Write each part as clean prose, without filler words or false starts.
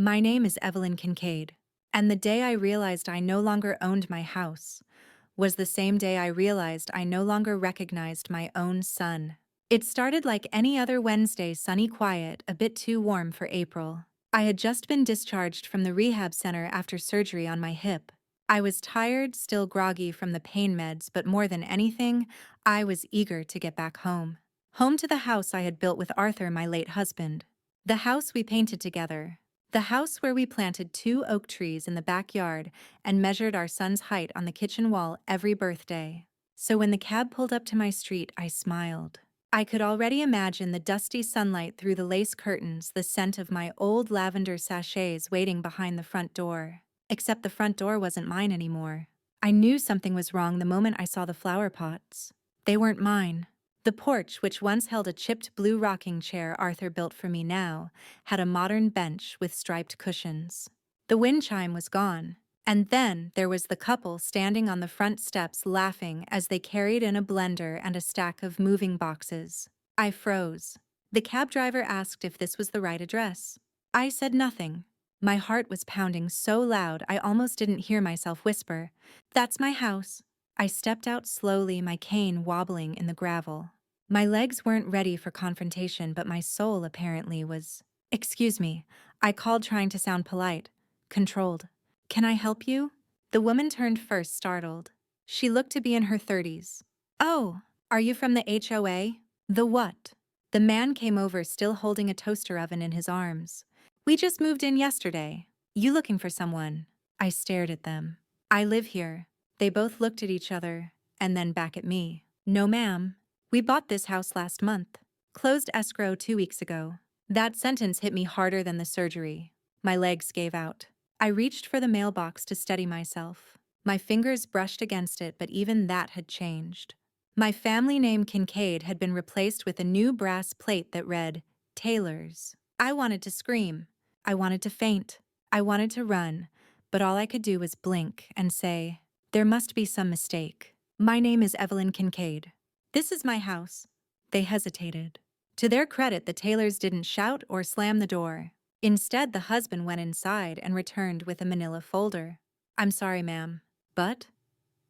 My name is Evelyn Kincaid, and the day I realized I no longer owned my house was the same day I realized I no longer recognized my own son. It started like any other Wednesday, sunny, quiet, a bit too warm for April. I had just been discharged from the rehab center after surgery on my hip. I was tired, still groggy from the pain meds, but more than anything, I was eager to get back home. Home to the house I had built with Arthur, my late husband. The house we painted together. The house where we planted 2 oak trees in the backyard and measured our son's height on the kitchen wall every birthday. So when the cab pulled up to my street, I smiled. I could already imagine the dusty sunlight through the lace curtains, the scent of my old lavender sachets waiting behind the front door. Except the front door wasn't mine anymore. I knew something was wrong the moment I saw the flower pots. They weren't mine. The porch, which once held a chipped blue rocking chair Arthur built for me now, had a modern bench with striped cushions. The wind chime was gone, and then there was the couple standing on the front steps laughing as they carried in a blender and a stack of moving boxes. I froze. The cab driver asked if this was the right address. I said nothing. My heart was pounding so loud I almost didn't hear myself whisper, "That's my house." I stepped out slowly, my cane wobbling in the gravel. My legs weren't ready for confrontation, but my soul apparently was. "Excuse me," I called, trying to sound polite, controlled. "Can I help you?" The woman turned first, startled. She looked to be in her 30s. "Oh, are you from the HOA?" "The what?" The man came over, still holding a toaster oven in his arms. "We just moved in yesterday. You looking for someone?" I stared at them. "I live here." They both looked at each other, and then back at me. "No, ma'am. We bought this house last month. Closed escrow 2 weeks ago." That sentence hit me harder than the surgery. My legs gave out. I reached for the mailbox to steady myself. My fingers brushed against it, but even that had changed. My family name, Kincaid, had been replaced with a new brass plate that read, Taylor's. I wanted to scream. I wanted to faint. I wanted to run, but all I could do was blink and say, "There must be some mistake. My name is Evelyn Kincaid. This is my house." They hesitated. To their credit, the Taylors didn't shout or slam the door. Instead, the husband went inside and returned with a manila folder. "I'm sorry, ma'am, but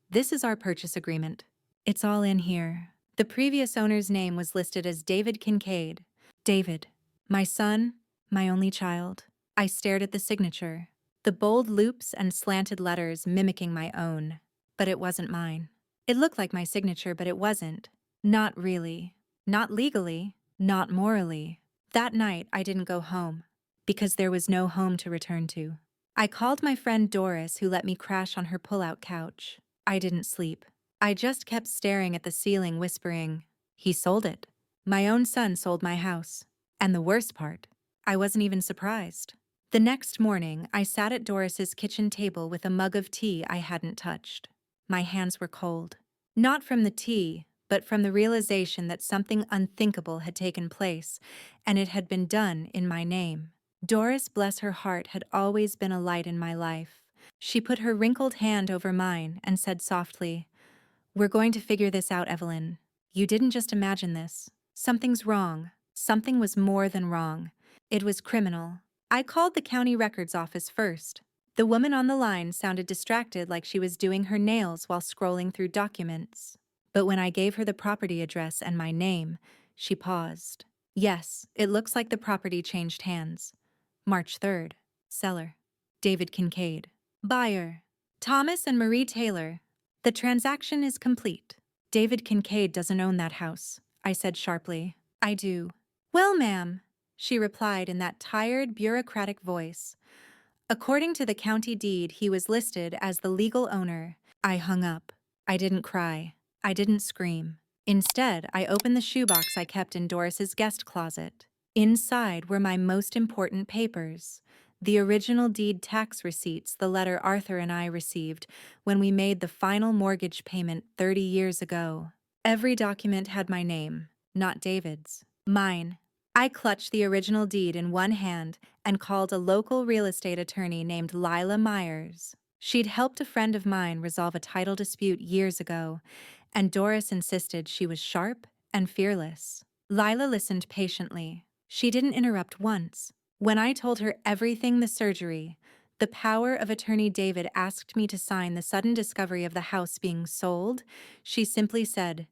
this is our purchase agreement. It's all in here." The previous owner's name was listed as David Kincaid. David. My son, my only child. I stared at the signature, the bold loops and slanted letters mimicking my own. But it wasn't mine. It looked like my signature, but it wasn't. Not really. Not legally. Not morally. That night, I didn't go home, because there was no home to return to. I called my friend Doris, who let me crash on her pull-out couch. I didn't sleep. I just kept staring at the ceiling, whispering, "He sold it. My own son sold my house." And the worst part, I wasn't even surprised. The next morning, I sat at Doris's kitchen table with a mug of tea I hadn't touched. My hands were cold. Not from the tea, but from the realization that something unthinkable had taken place, and it had been done in my name. Doris, bless her heart, had always been a light in my life. She put her wrinkled hand over mine and said softly, "We're going to figure this out, Evelyn. You didn't just imagine this. Something's wrong. Something was more than wrong. It was criminal." I called the county records office first. The woman on the line sounded distracted, like she was doing her nails while scrolling through documents. But when I gave her the property address and my name, she paused. "Yes, it looks like the property changed hands. March 3rd. Seller, David Kincaid. Buyer, Thomas and Marie Taylor. The transaction is complete." "David Kincaid doesn't own that house," I said sharply. "I do." "Well, ma'am," she replied in that tired, bureaucratic voice. "According to the county deed, he was listed as the legal owner." I hung up. I didn't cry. I didn't scream. Instead, I opened the shoebox I kept in Doris's guest closet. Inside were my most important papers. The original deed tax receipts, the letter Arthur and I received when we made the final mortgage payment 30 years ago. Every document had my name, not David's. Mine. I clutched the original deed in one hand and called a local real estate attorney named Lila Myers. She'd helped a friend of mine resolve a title dispute years ago, and Doris insisted she was sharp and fearless. Lila listened patiently. She didn't interrupt once. When I told her everything the surgery, the power of attorney David asked me to sign the sudden discovery of the house being sold, she simply said,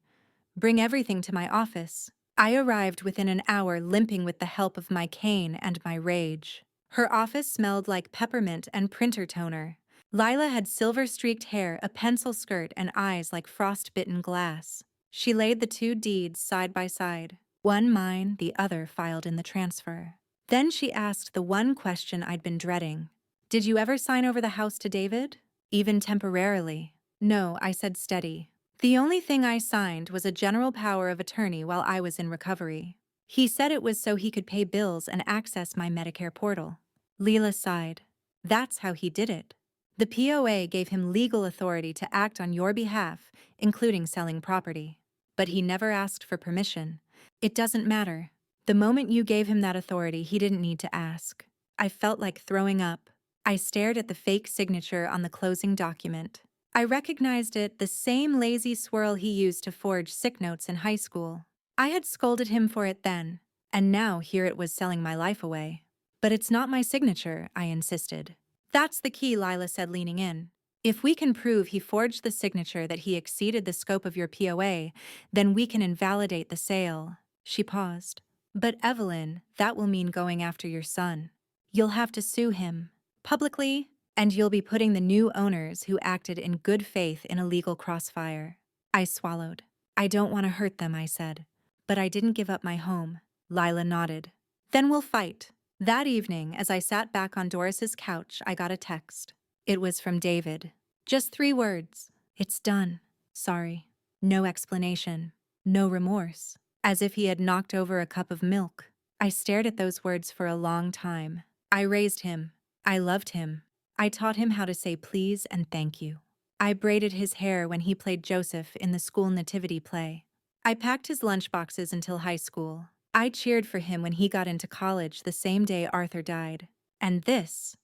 "Bring everything to my office." I arrived within an hour limping with the help of my cane and my rage. Her office smelled like peppermint and printer toner. Lila had silver-streaked hair, a pencil skirt, and eyes like frost-bitten glass. She laid the two deeds side by side, one mine, the other filed in the transfer. Then she asked the one question I'd been dreading. "Did you ever sign over the house to David? Even temporarily?" "No," I said steady. "The only thing I signed was a general power of attorney while I was in recovery. He said it was so he could pay bills and access my Medicare portal." Leela sighed. "That's how he did it. The POA gave him legal authority to act on your behalf, including selling property. But he never asked for permission. It doesn't matter. The moment you gave him that authority, he didn't need to ask." I felt like throwing up. I stared at the fake signature on the closing document. I recognized it, the same lazy swirl he used to forge sick notes in high school. I had scolded him for it then, and now here it was selling my life away. "But it's not my signature," I insisted. "That's the key," Lila said, leaning in. "If we can prove he forged the signature that he exceeded the scope of your POA, then we can invalidate the sale." She paused. "But Evelyn, that will mean going after your son. You'll have to sue him. Publicly, and you'll be putting the new owners who acted in good faith in a legal crossfire." I swallowed. "I don't want to hurt them," I said. "But I didn't give up my home." Lila nodded. "Then we'll fight." That evening, as I sat back on Doris's couch, I got a text. It was from David. Just 3 words. "It's done. Sorry." No explanation. No remorse. As if he had knocked over a cup of milk. I stared at those words for a long time. I raised him. I loved him. I taught him how to say please and thank you. I braided his hair when he played Joseph in the school nativity play. I packed his lunchboxes until high school. I cheered for him when he got into college the same day Arthur died. And this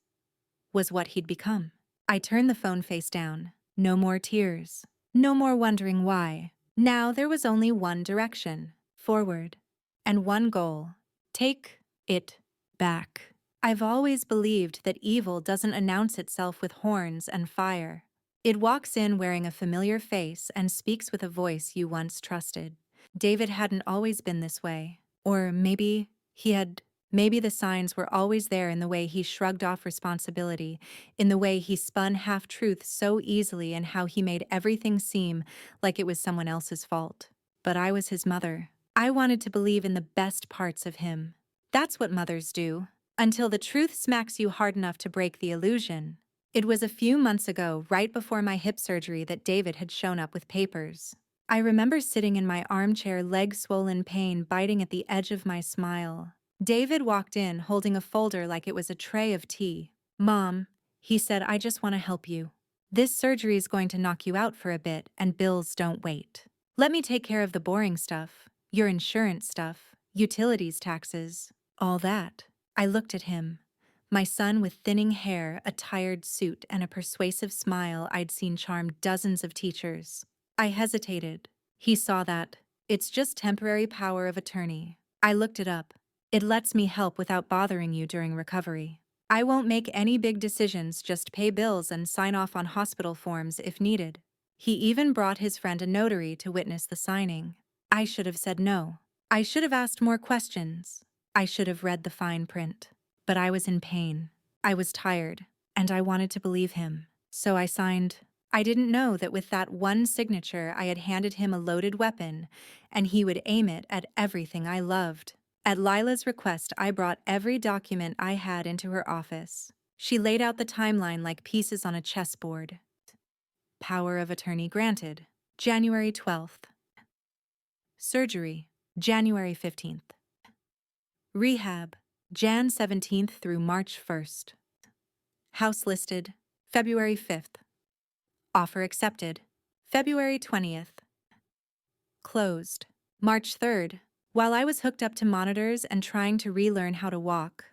was what he'd become. I turned the phone face down. No more tears. No more wondering why. Now there was only one direction, forward. And one goal. Take it back. I've always believed that evil doesn't announce itself with horns and fire. It walks in wearing a familiar face and speaks with a voice you once trusted. David hadn't always been this way. Or maybe maybe the signs were always there in the way he shrugged off responsibility, in the way he spun half-truths so easily, and how he made everything seem like it was someone else's fault. But I was his mother. I wanted to believe in the best parts of him. That's what mothers do. Until the truth smacks you hard enough to break the illusion. It was a few months ago, right before my hip surgery, that David had shown up with papers. I remember sitting in my armchair, leg swollen, pain biting at the edge of my smile. David walked in holding a folder like it was a tray of tea. "Mom," he said, "I just want to help you. This surgery is going to knock you out for a bit, and bills don't wait. Let me take care of the boring stuff, your insurance stuff, utilities, taxes, all that." I looked at him. My son with thinning hair, a tired suit, and a persuasive smile I'd seen charm dozens of teachers. I hesitated. He saw that. "It's just temporary power of attorney." I looked it up. "It lets me help without bothering you during recovery. I won't make any big decisions, just pay bills and sign off on hospital forms if needed." He even brought his friend a notary to witness the signing. I should have said no. I should have asked more questions. I should have read the fine print. But I was in pain. I was tired, and I wanted to believe him. So I signed. I didn't know that with that one signature I had handed him a loaded weapon, and he would aim it at everything I loved. At Lila's request, I brought every document I had into her office. She laid out the timeline like pieces on a chessboard. Power of attorney granted. January 12th. Surgery. January 15th. Rehab. Jan 17th through March 1st. House listed. February 5th. Offer accepted. February 20th. Closed. March 3rd. While I was hooked up to monitors and trying to relearn how to walk,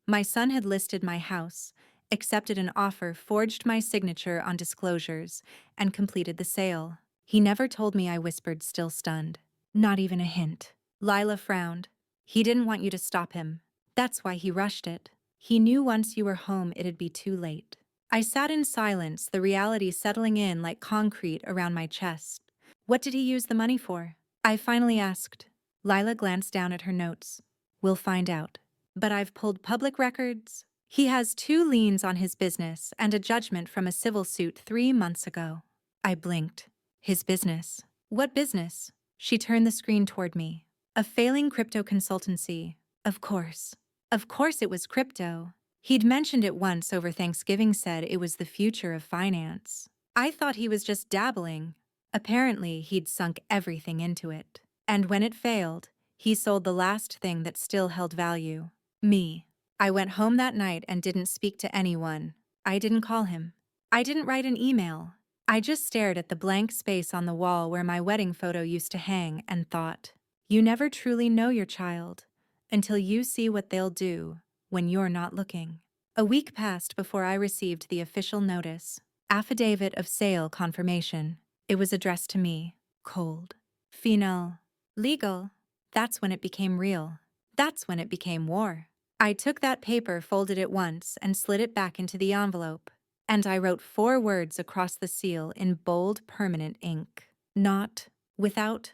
my son had listed my house, accepted an offer, forged my signature on disclosures, and completed the sale. He never told me, I whispered, still stunned. Not even a hint. Lila frowned. "He didn't want you to stop him." That's why he rushed it. He knew once you were home it'd be too late. I sat in silence, the reality settling in like concrete around my chest. What did he use the money for? I finally asked. Lila glanced down at her notes. We'll find out. But I've pulled public records. He has 2 liens on his business and a judgment from a civil suit 3 months ago. I blinked. His business. What business? She turned the screen toward me. A failing crypto consultancy. Of course. Of course it was crypto. He'd mentioned it once over Thanksgiving, said it was the future of finance. I thought he was just dabbling. Apparently, he'd sunk everything into it. And when it failed, he sold the last thing that still held value. Me. I went home that night and didn't speak to anyone. I didn't call him. I didn't write an email. I just stared at the blank space on the wall where my wedding photo used to hang and thought, you never truly know your child until you see what they'll do when you're not looking. A week passed before I received the official notice. Affidavit of sale confirmation. It was addressed to me. Cold. Final. Legal. That's when it became real. That's when it became war. I took that paper, folded it once, and slid it back into the envelope. And I wrote 4 words across the seal in bold, permanent ink. Not, without,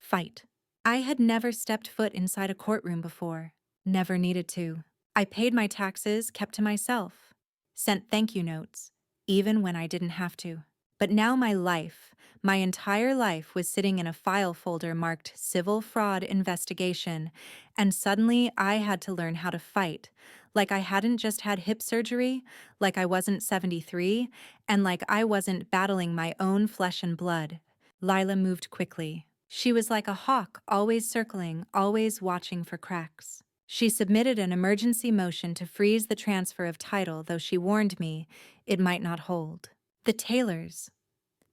fight. I had never stepped foot inside a courtroom before. Never needed to. I paid my taxes, kept to myself. Sent thank you notes, even when I didn't have to. But now my entire life was sitting in a file folder marked Civil Fraud Investigation, and suddenly I had to learn how to fight, like I hadn't just had hip surgery, like I wasn't 73, and like I wasn't battling my own flesh and blood. Lila moved quickly. She was like a hawk, always circling, always watching for cracks. She submitted an emergency motion to freeze the transfer of title, though she warned me it might not hold. The Taylors,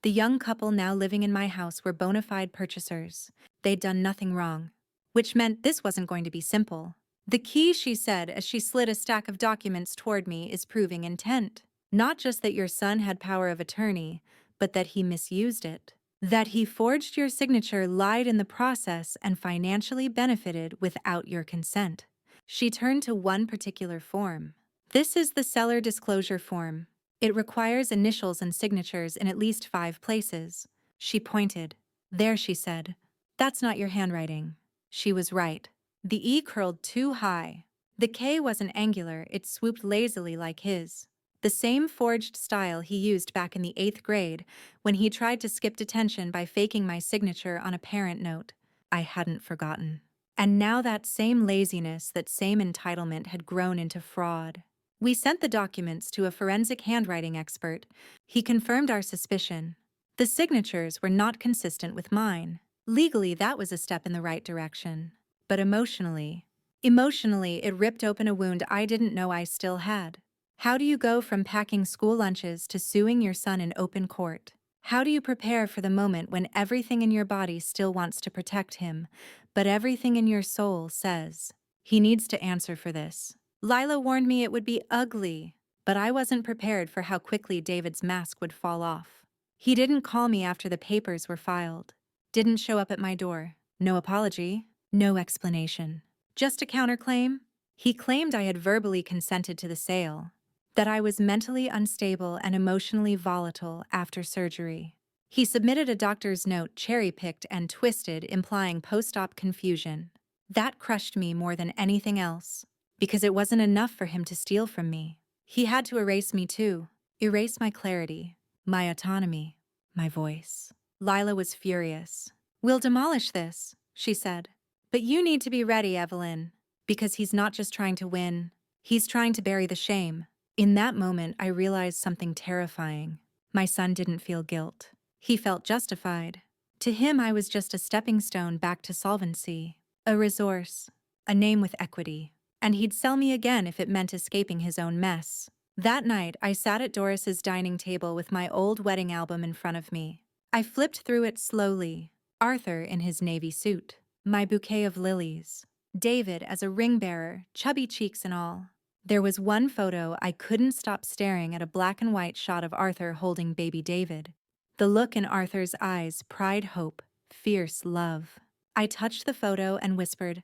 the young couple now living in my house, were bona fide purchasers. They'd done nothing wrong, which meant this wasn't going to be simple. The key, she said as she slid a stack of documents toward me, is proving intent. Not just that your son had power of attorney, but that he misused it. That he forged your signature, lied in the process, and financially benefited without your consent. She turned to one particular form. This is the seller disclosure form. It requires initials and signatures in at least 5 places. She pointed. There, she said. That's not your handwriting. She was right. The E curled too high. The K wasn't angular, it swooped lazily like his. The same forged style he used back in the 8th grade when he tried to skip detention by faking my signature on a parent note. I hadn't forgotten. And now that same laziness, that same entitlement had grown into fraud. We sent the documents to a forensic handwriting expert. He confirmed our suspicion. The signatures were not consistent with mine. Legally, that was a step in the right direction. But emotionally, it ripped open a wound I didn't know I still had. How do you go from packing school lunches to suing your son in open court? How do you prepare for the moment when everything in your body still wants to protect him, but everything in your soul says, he needs to answer for this? Lila warned me it would be ugly, but I wasn't prepared for how quickly David's mask would fall off. He didn't call me after the papers were filed. Didn't show up at my door. No apology, no explanation. Just a counterclaim. He claimed I had verbally consented to the sale, that I was mentally unstable and emotionally volatile after surgery. He submitted a doctor's note cherry-picked and twisted, implying post-op confusion. That crushed me more than anything else, because it wasn't enough for him to steal from me. He had to erase me too, erase my clarity, my autonomy, my voice. Lila was furious. We'll demolish this, she said. But you need to be ready, Evelyn, because he's not just trying to win, he's trying to bury the shame. In that moment, I realized something terrifying. My son didn't feel guilt. He felt justified. To him, I was just a stepping stone back to solvency, a resource, a name with equity. And he'd sell me again if it meant escaping his own mess. That night, I sat at Doris's dining table with my old wedding album in front of me. I flipped through it slowly. Arthur in his navy suit, my bouquet of lilies, David as a ring bearer, chubby cheeks and all. There was one photo I couldn't stop staring at, a black and white shot of Arthur holding baby David. The look in Arthur's eyes, pride, hope, fierce love. I touched the photo and whispered,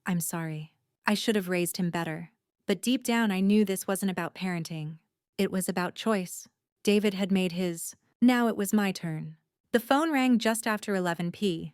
I'm sorry. I should have raised him better. But deep down, I knew this wasn't about parenting. It was about choice. David had made his. Now it was my turn. The phone rang just after 11 p.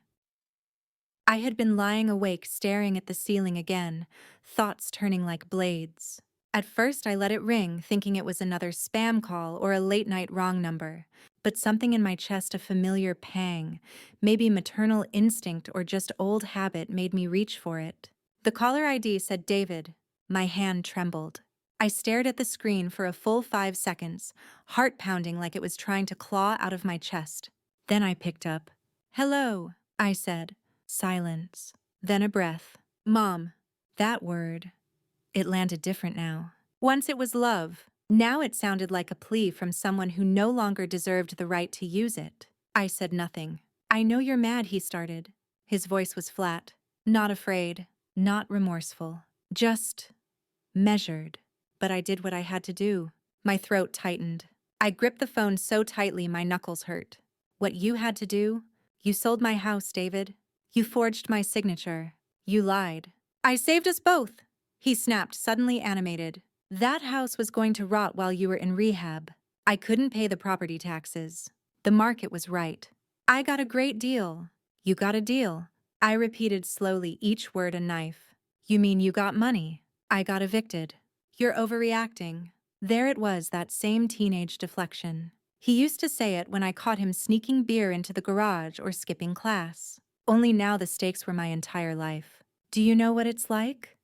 I had been lying awake staring at the ceiling again, thoughts turning like blades. At first I let it ring, thinking it was another spam call or a late-night wrong number. But something in my chest, a familiar pang, maybe maternal instinct or just old habit, made me reach for it. The caller ID said David. My hand trembled. I stared at the screen for a full 5 seconds, heart pounding like it was trying to claw out of my chest. Then I picked up. "Hello," I said. Silence. Then a breath. "Mom." That word. It landed different now. Once it was love. Now it sounded like a plea from someone who no longer deserved the right to use it. I said nothing. "I know you're mad," he started. His voice was flat. Not afraid. Not remorseful. Just measured. But I did what I had to do. My throat tightened. I gripped the phone so tightly my knuckles hurt. "What you had to do? You sold my house, David. You forged my signature. You lied. I saved us both," he snapped, suddenly animated. "That house was going to rot while you were in rehab. I couldn't pay the property taxes. The market was right. I got a great deal. You got a deal." I repeated slowly, each word a knife. "You mean you got money? I got evicted. You're overreacting." There it was, that same teenage deflection. He used to say it when I caught him sneaking beer into the garage or skipping class. Only now the stakes were my entire life. "Do you know what it's like?"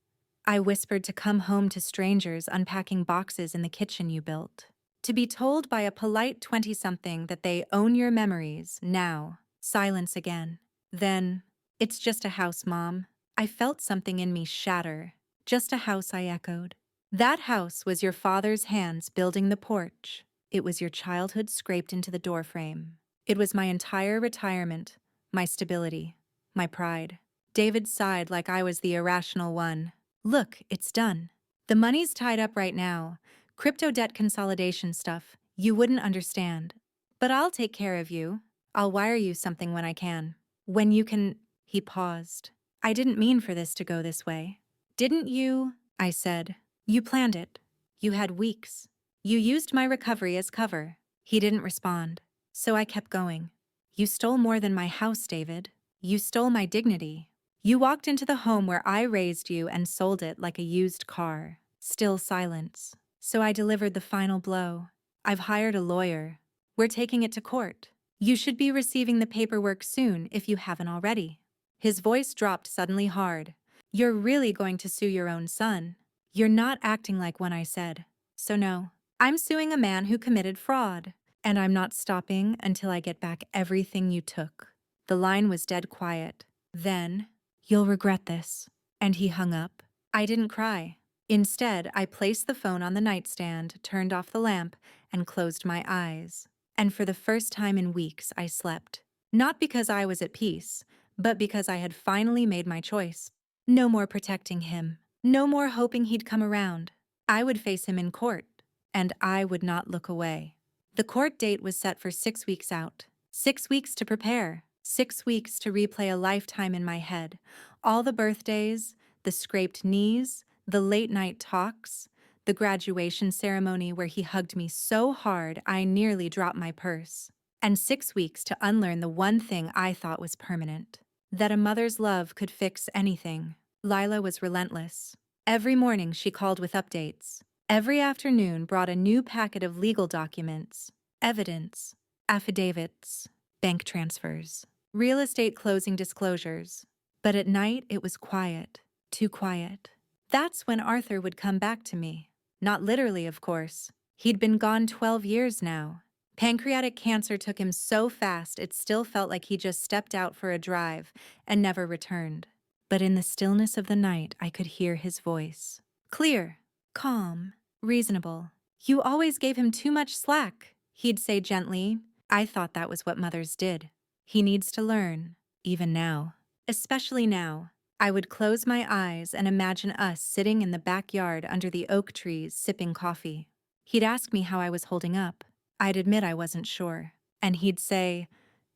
I whispered, "to come home to strangers unpacking boxes in the kitchen you built. To be told by a polite 20-something that they own your memories now." Silence again. Then, "It's just a house, Mom." I felt something in me shatter. "Just a house," I echoed. "That house was your father's hands building the porch. It was your childhood scraped into the doorframe. It was my entire retirement, my stability, my pride." David sighed like I was the irrational one. "Look, it's done. The money's tied up right now. Crypto debt consolidation stuff. You wouldn't understand. But I'll take care of you. I'll wire you something when I can. When you can." He paused. "I didn't mean for this to go this way." "Didn't you?" I said. "You planned it. You had weeks. You used my recovery as cover." He didn't respond. So I kept going. "You stole more than my house, David. You stole my dignity. You walked into the home where I raised you and sold it like a used car." Still silence. So I delivered the final blow. "I've hired a lawyer. We're taking it to court. You should be receiving the paperwork soon if you haven't already." His voice dropped suddenly hard. "You're really going to sue your own son? You're not acting like one," I said. "So no, I'm suing a man who committed fraud. And I'm not stopping until I get back everything you took." The line was dead quiet. Then, "You'll regret this." And he hung up. I didn't cry. Instead, I placed the phone on the nightstand, turned off the lamp, and closed my eyes. And for the first time in weeks, I slept. Not because I was at peace, but because I had finally made my choice. No more protecting him. No more hoping he'd come around. I would face him in court, and I would not look away. The court date was set for 6 weeks out. 6 weeks to prepare. 6 weeks to replay a lifetime in my head. All the birthdays, the scraped knees, the late-night talks, the graduation ceremony where he hugged me so hard I nearly dropped my purse. And 6 weeks to unlearn the one thing I thought was permanent. That a mother's love could fix anything. Lila was relentless. Every morning she called with updates. Every afternoon brought a new packet of legal documents, evidence, affidavits, bank transfers, real estate closing disclosures. But at night it was quiet, too quiet. That's when Arthur would come back to me. Not literally, of course. He'd been gone 12 years now. Pancreatic cancer took him so fast it still felt like he just stepped out for a drive and never returned. But in the stillness of the night I could hear his voice. Clear, calm, reasonable. "You always gave him too much slack," he'd say gently. I thought that was what mothers did. "He needs to learn, even now." Especially now. I would close my eyes and imagine us sitting in the backyard under the oak trees sipping coffee. He'd ask me how I was holding up. I'd admit I wasn't sure. And he'd say,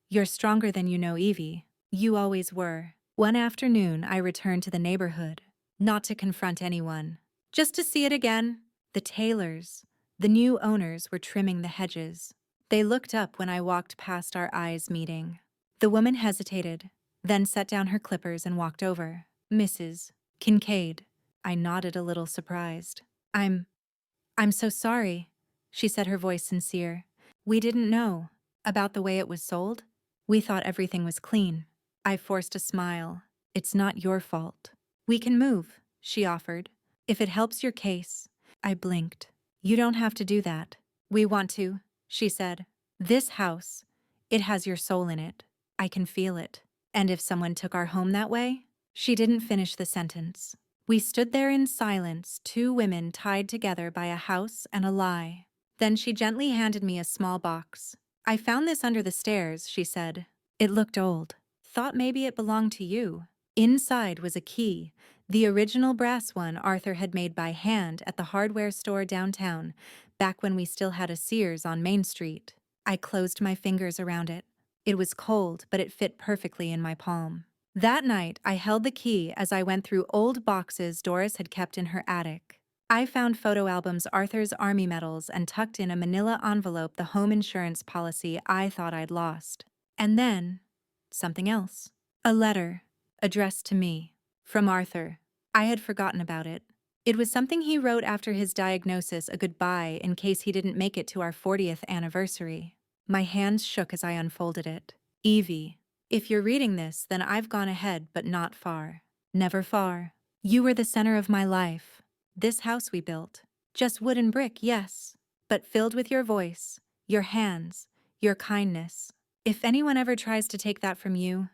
"You're stronger than you know, Evie. You always were." One afternoon I returned to the neighborhood. not to confront anyone, just to see it again. The Taylors, the new owners, were trimming the hedges. They looked up when I walked past, our eyes meeting. The woman hesitated, then set down her clippers and walked over. Mrs. Kincaid. I nodded, a little surprised. I'm so sorry, she said, her voice sincere. We didn't know about the way it was sold. We thought everything was clean. I forced a smile. It's not your fault. We can move, she offered, if it helps your case. I blinked. You don't have to do that. We want to, she said. This house, it has your soul in it. I can feel it. And if someone took our home that way? She didn't finish the sentence. We stood there in silence, two women tied together by a house and a lie. Then she gently handed me a small box. I found this under the stairs, she said. It looked old. Thought maybe it belonged to you. Inside was a key, the original brass one Arthur had made by hand at the hardware store downtown, back when we still had a Sears on Main Street. I closed my fingers around it. It was cold, but it fit perfectly in my palm. That night, I held the key as I went through old boxes Doris had kept in her attic. I found photo albums, Arthur's Army medals, and tucked in a manila envelope the home insurance policy I thought I'd lost. And then, something else. A letter, addressed to me, from Arthur. I had forgotten about it. It was something he wrote after his diagnosis, a goodbye in case he didn't make it to our 40th anniversary. My hands shook as I unfolded it. Evie. If you're reading this, then I've gone ahead, but not far. Never far. You were the center of my life. This house we built. Just wood and brick, yes, but filled with your voice, your hands, your kindness. If anyone ever tries to take that from you,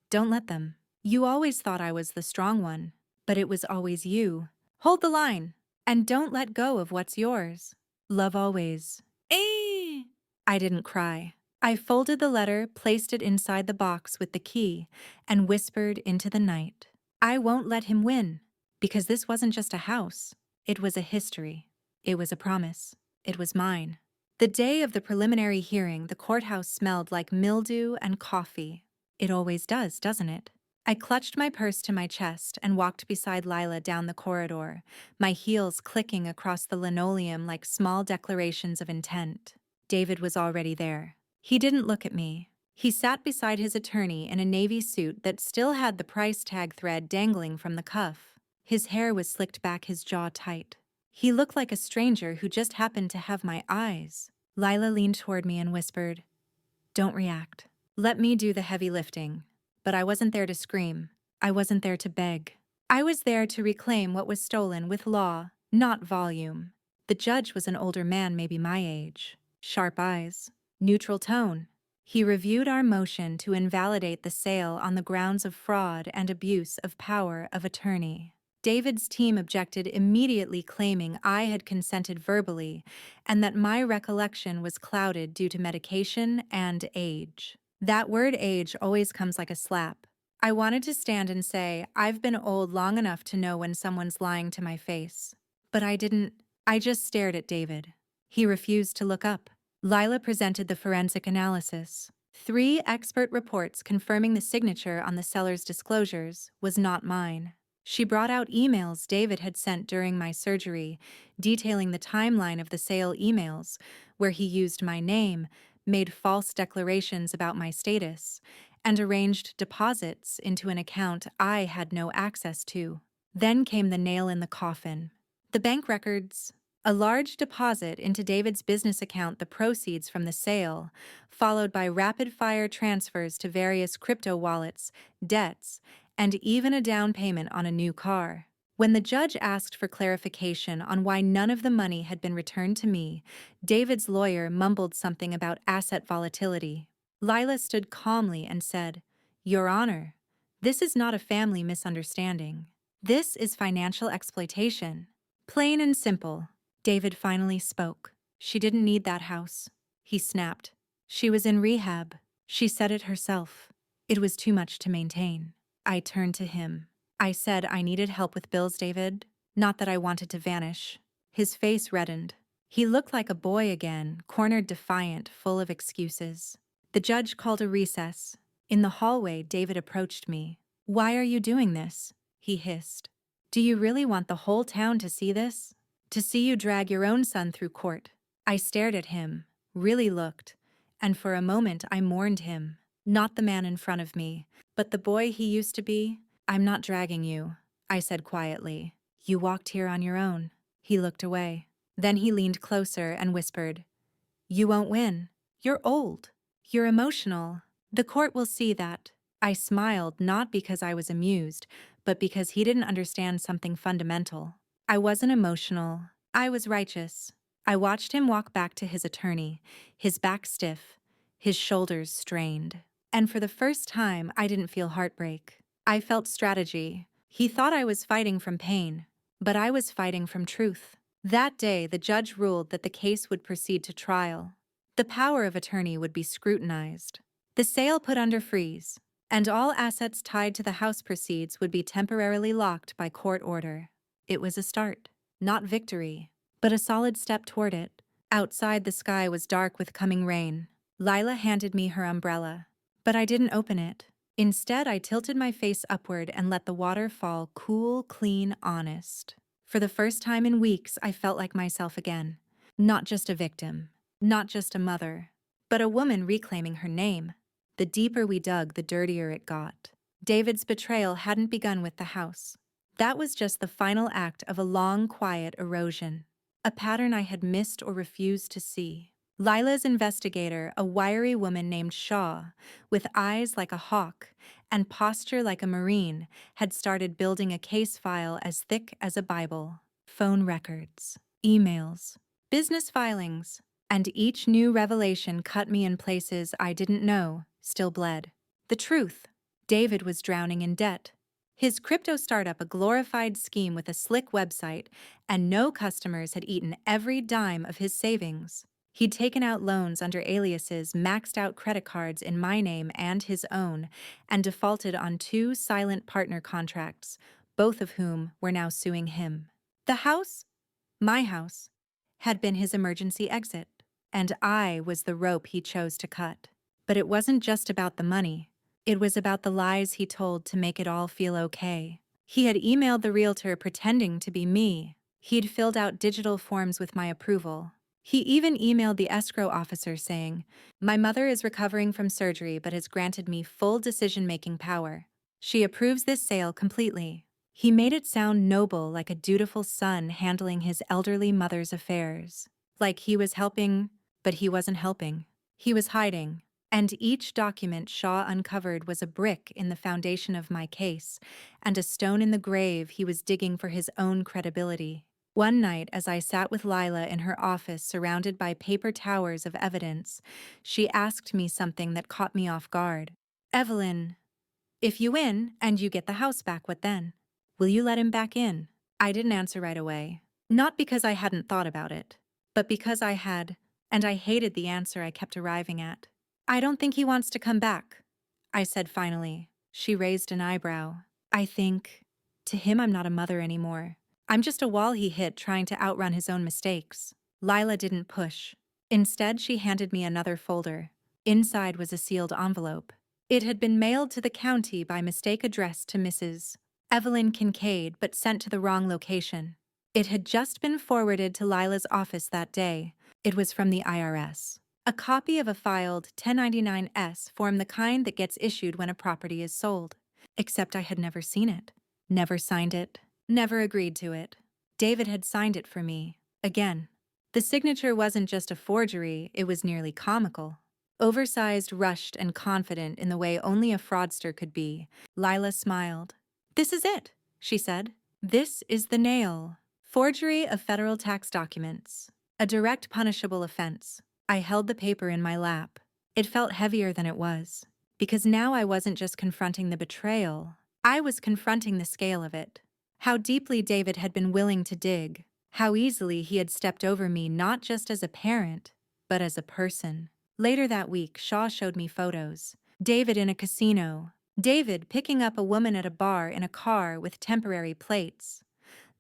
don't let them. You always thought I was the strong one, but it was always you. Hold the line, and don't let go of what's yours. Love always. Eh! I didn't cry. I folded the letter, placed it inside the box with the key, and whispered into the night. I won't let him win, because this wasn't just a house. It was a history. It was a promise. It was mine. The day of the preliminary hearing, the courthouse smelled like mildew and coffee. It always does, doesn't it? I clutched my purse to my chest and walked beside Lila down the corridor, my heels clicking across the linoleum like small declarations of intent. David was already there. He didn't look at me. He sat beside his attorney in a navy suit that still had the price tag thread dangling from the cuff. His hair was slicked back, his jaw tight. He looked like a stranger who just happened to have my eyes. Lila leaned toward me and whispered, "Don't react. Let me do the heavy lifting." But I wasn't there to scream. I wasn't there to beg. I was there to reclaim what was stolen with law, not volume. The judge was an older man, maybe my age. Sharp eyes. Neutral tone. He reviewed our motion to invalidate the sale on the grounds of fraud and abuse of power of attorney. David's team objected immediately, claiming I had consented verbally and that my recollection was clouded due to medication and age. That word age always comes like a slap. I wanted to stand and say, I've been old long enough to know when someone's lying to my face. But I didn't. I just stared at David. He refused to look up. Lila presented the forensic analysis. 3 expert reports confirming the signature on the seller's disclosures was not mine. She brought out emails David had sent during my surgery, detailing the timeline of the sale emails, where he used my name, made false declarations about my status, and arranged deposits into an account I had no access to. Then came the nail in the coffin. The bank records. A large deposit into David's business account, the proceeds from the sale, followed by rapid-fire transfers to various crypto wallets, debts, and even a down payment on a new car. When the judge asked for clarification on why none of the money had been returned to me, David's lawyer mumbled something about asset volatility. Lila stood calmly and said, "Your Honor, this is not a family misunderstanding. This is financial exploitation. Plain and simple." David finally spoke. "She didn't need that house," he snapped. "She was in rehab. She said it herself. It was too much to maintain." I turned to him. I said I needed help with bills, David. Not that I wanted to vanish. His face reddened. He looked like a boy again, cornered, defiant, full of excuses. The judge called a recess. In the hallway, David approached me. "Why are you doing this?" he hissed. Do you really want the whole town to see this? To see you drag your own son through court? I stared at him, really looked, and for a moment I mourned him. Not the man in front of me, but the boy he used to be. I'm not dragging you, I said quietly. You walked here on your own. He looked away. Then he leaned closer and whispered, You won't win. You're old. You're emotional. The court will see that. I smiled, not because I was amused, but because he didn't understand something fundamental. I wasn't emotional. I was righteous. I watched him walk back to his attorney, his back stiff, his shoulders strained. And for the first time, I didn't feel heartbreak. I felt strategy. He thought I was fighting from pain, but I was fighting from truth. That day, the judge ruled that the case would proceed to trial. The power of attorney would be scrutinized. The sale put under freeze, and all assets tied to the house proceeds would be temporarily locked by court order. It was a start, not victory, but a solid step toward it. Outside, the sky was dark with coming rain. Lila handed me her umbrella, but I didn't open it. Instead, I tilted my face upward and let the water fall cool, clean, honest. For the first time in weeks, I felt like myself again. Not just a victim, not just a mother, but a woman reclaiming her name. The deeper we dug, the dirtier it got. David's betrayal hadn't begun with the house. That was just the final act of a long, quiet erosion. A pattern I had missed or refused to see. Lila's investigator, a wiry woman named Shaw, with eyes like a hawk and posture like a marine, had started building a case file as thick as a Bible. Phone records, emails, business filings, and each new revelation cut me in places I didn't know, still bled. The truth: David was drowning in debt. His crypto startup a glorified scheme with a slick website, and no customers had eaten every dime of his savings. He'd taken out loans under aliases, maxed out credit cards in my name and his own, and defaulted on 2 silent partner contracts, both of whom were now suing him. The house, my house, had been his emergency exit, and I was the rope he chose to cut. But it wasn't just about the money. It was about the lies he told to make it all feel okay. He had emailed the realtor pretending to be me. He'd filled out digital forms with my approval. He even emailed the escrow officer saying, My mother is recovering from surgery but has granted me full decision-making power. She approves this sale completely. He made it sound noble, like a dutiful son handling his elderly mother's affairs. Like he was helping, but he wasn't helping. He was hiding. And each document Shaw uncovered was a brick in the foundation of my case, and a stone in the grave he was digging for his own credibility. One night, as I sat with Lila in her office surrounded by paper towers of evidence, she asked me something that caught me off guard. Evelyn, if you win and you get the house back, what then? Will you let him back in? I didn't answer right away. Not because I hadn't thought about it, but because I had, and I hated the answer I kept arriving at. I don't think he wants to come back, I said finally. She raised an eyebrow. I think, to him I'm not a mother anymore. I'm just a wall he hit trying to outrun his own mistakes. Lila didn't push. Instead, she handed me another folder. Inside was a sealed envelope. It had been mailed to the county by mistake, addressed to Mrs. Evelyn Kincaid, but sent to the wrong location. It had just been forwarded to Lila's office that day. It was from the IRS. A copy of a filed 1099-S form, the kind that gets issued when a property is sold. Except I had never seen it, never signed it, never agreed to it. David had signed it for me, again. The signature wasn't just a forgery, it was nearly comical. Oversized, rushed, and confident in the way only a fraudster could be. Lila smiled. This is it, she said. This is the nail. Forgery of federal tax documents. A direct punishable offense. I held the paper in my lap. It felt heavier than it was, because now I wasn't just confronting the betrayal, I was confronting the scale of it. How deeply David had been willing to dig, how easily he had stepped over me not just as a parent, but as a person. Later that week, Shaw showed me photos. David in a casino. David picking up a woman at a bar in a car with temporary plates.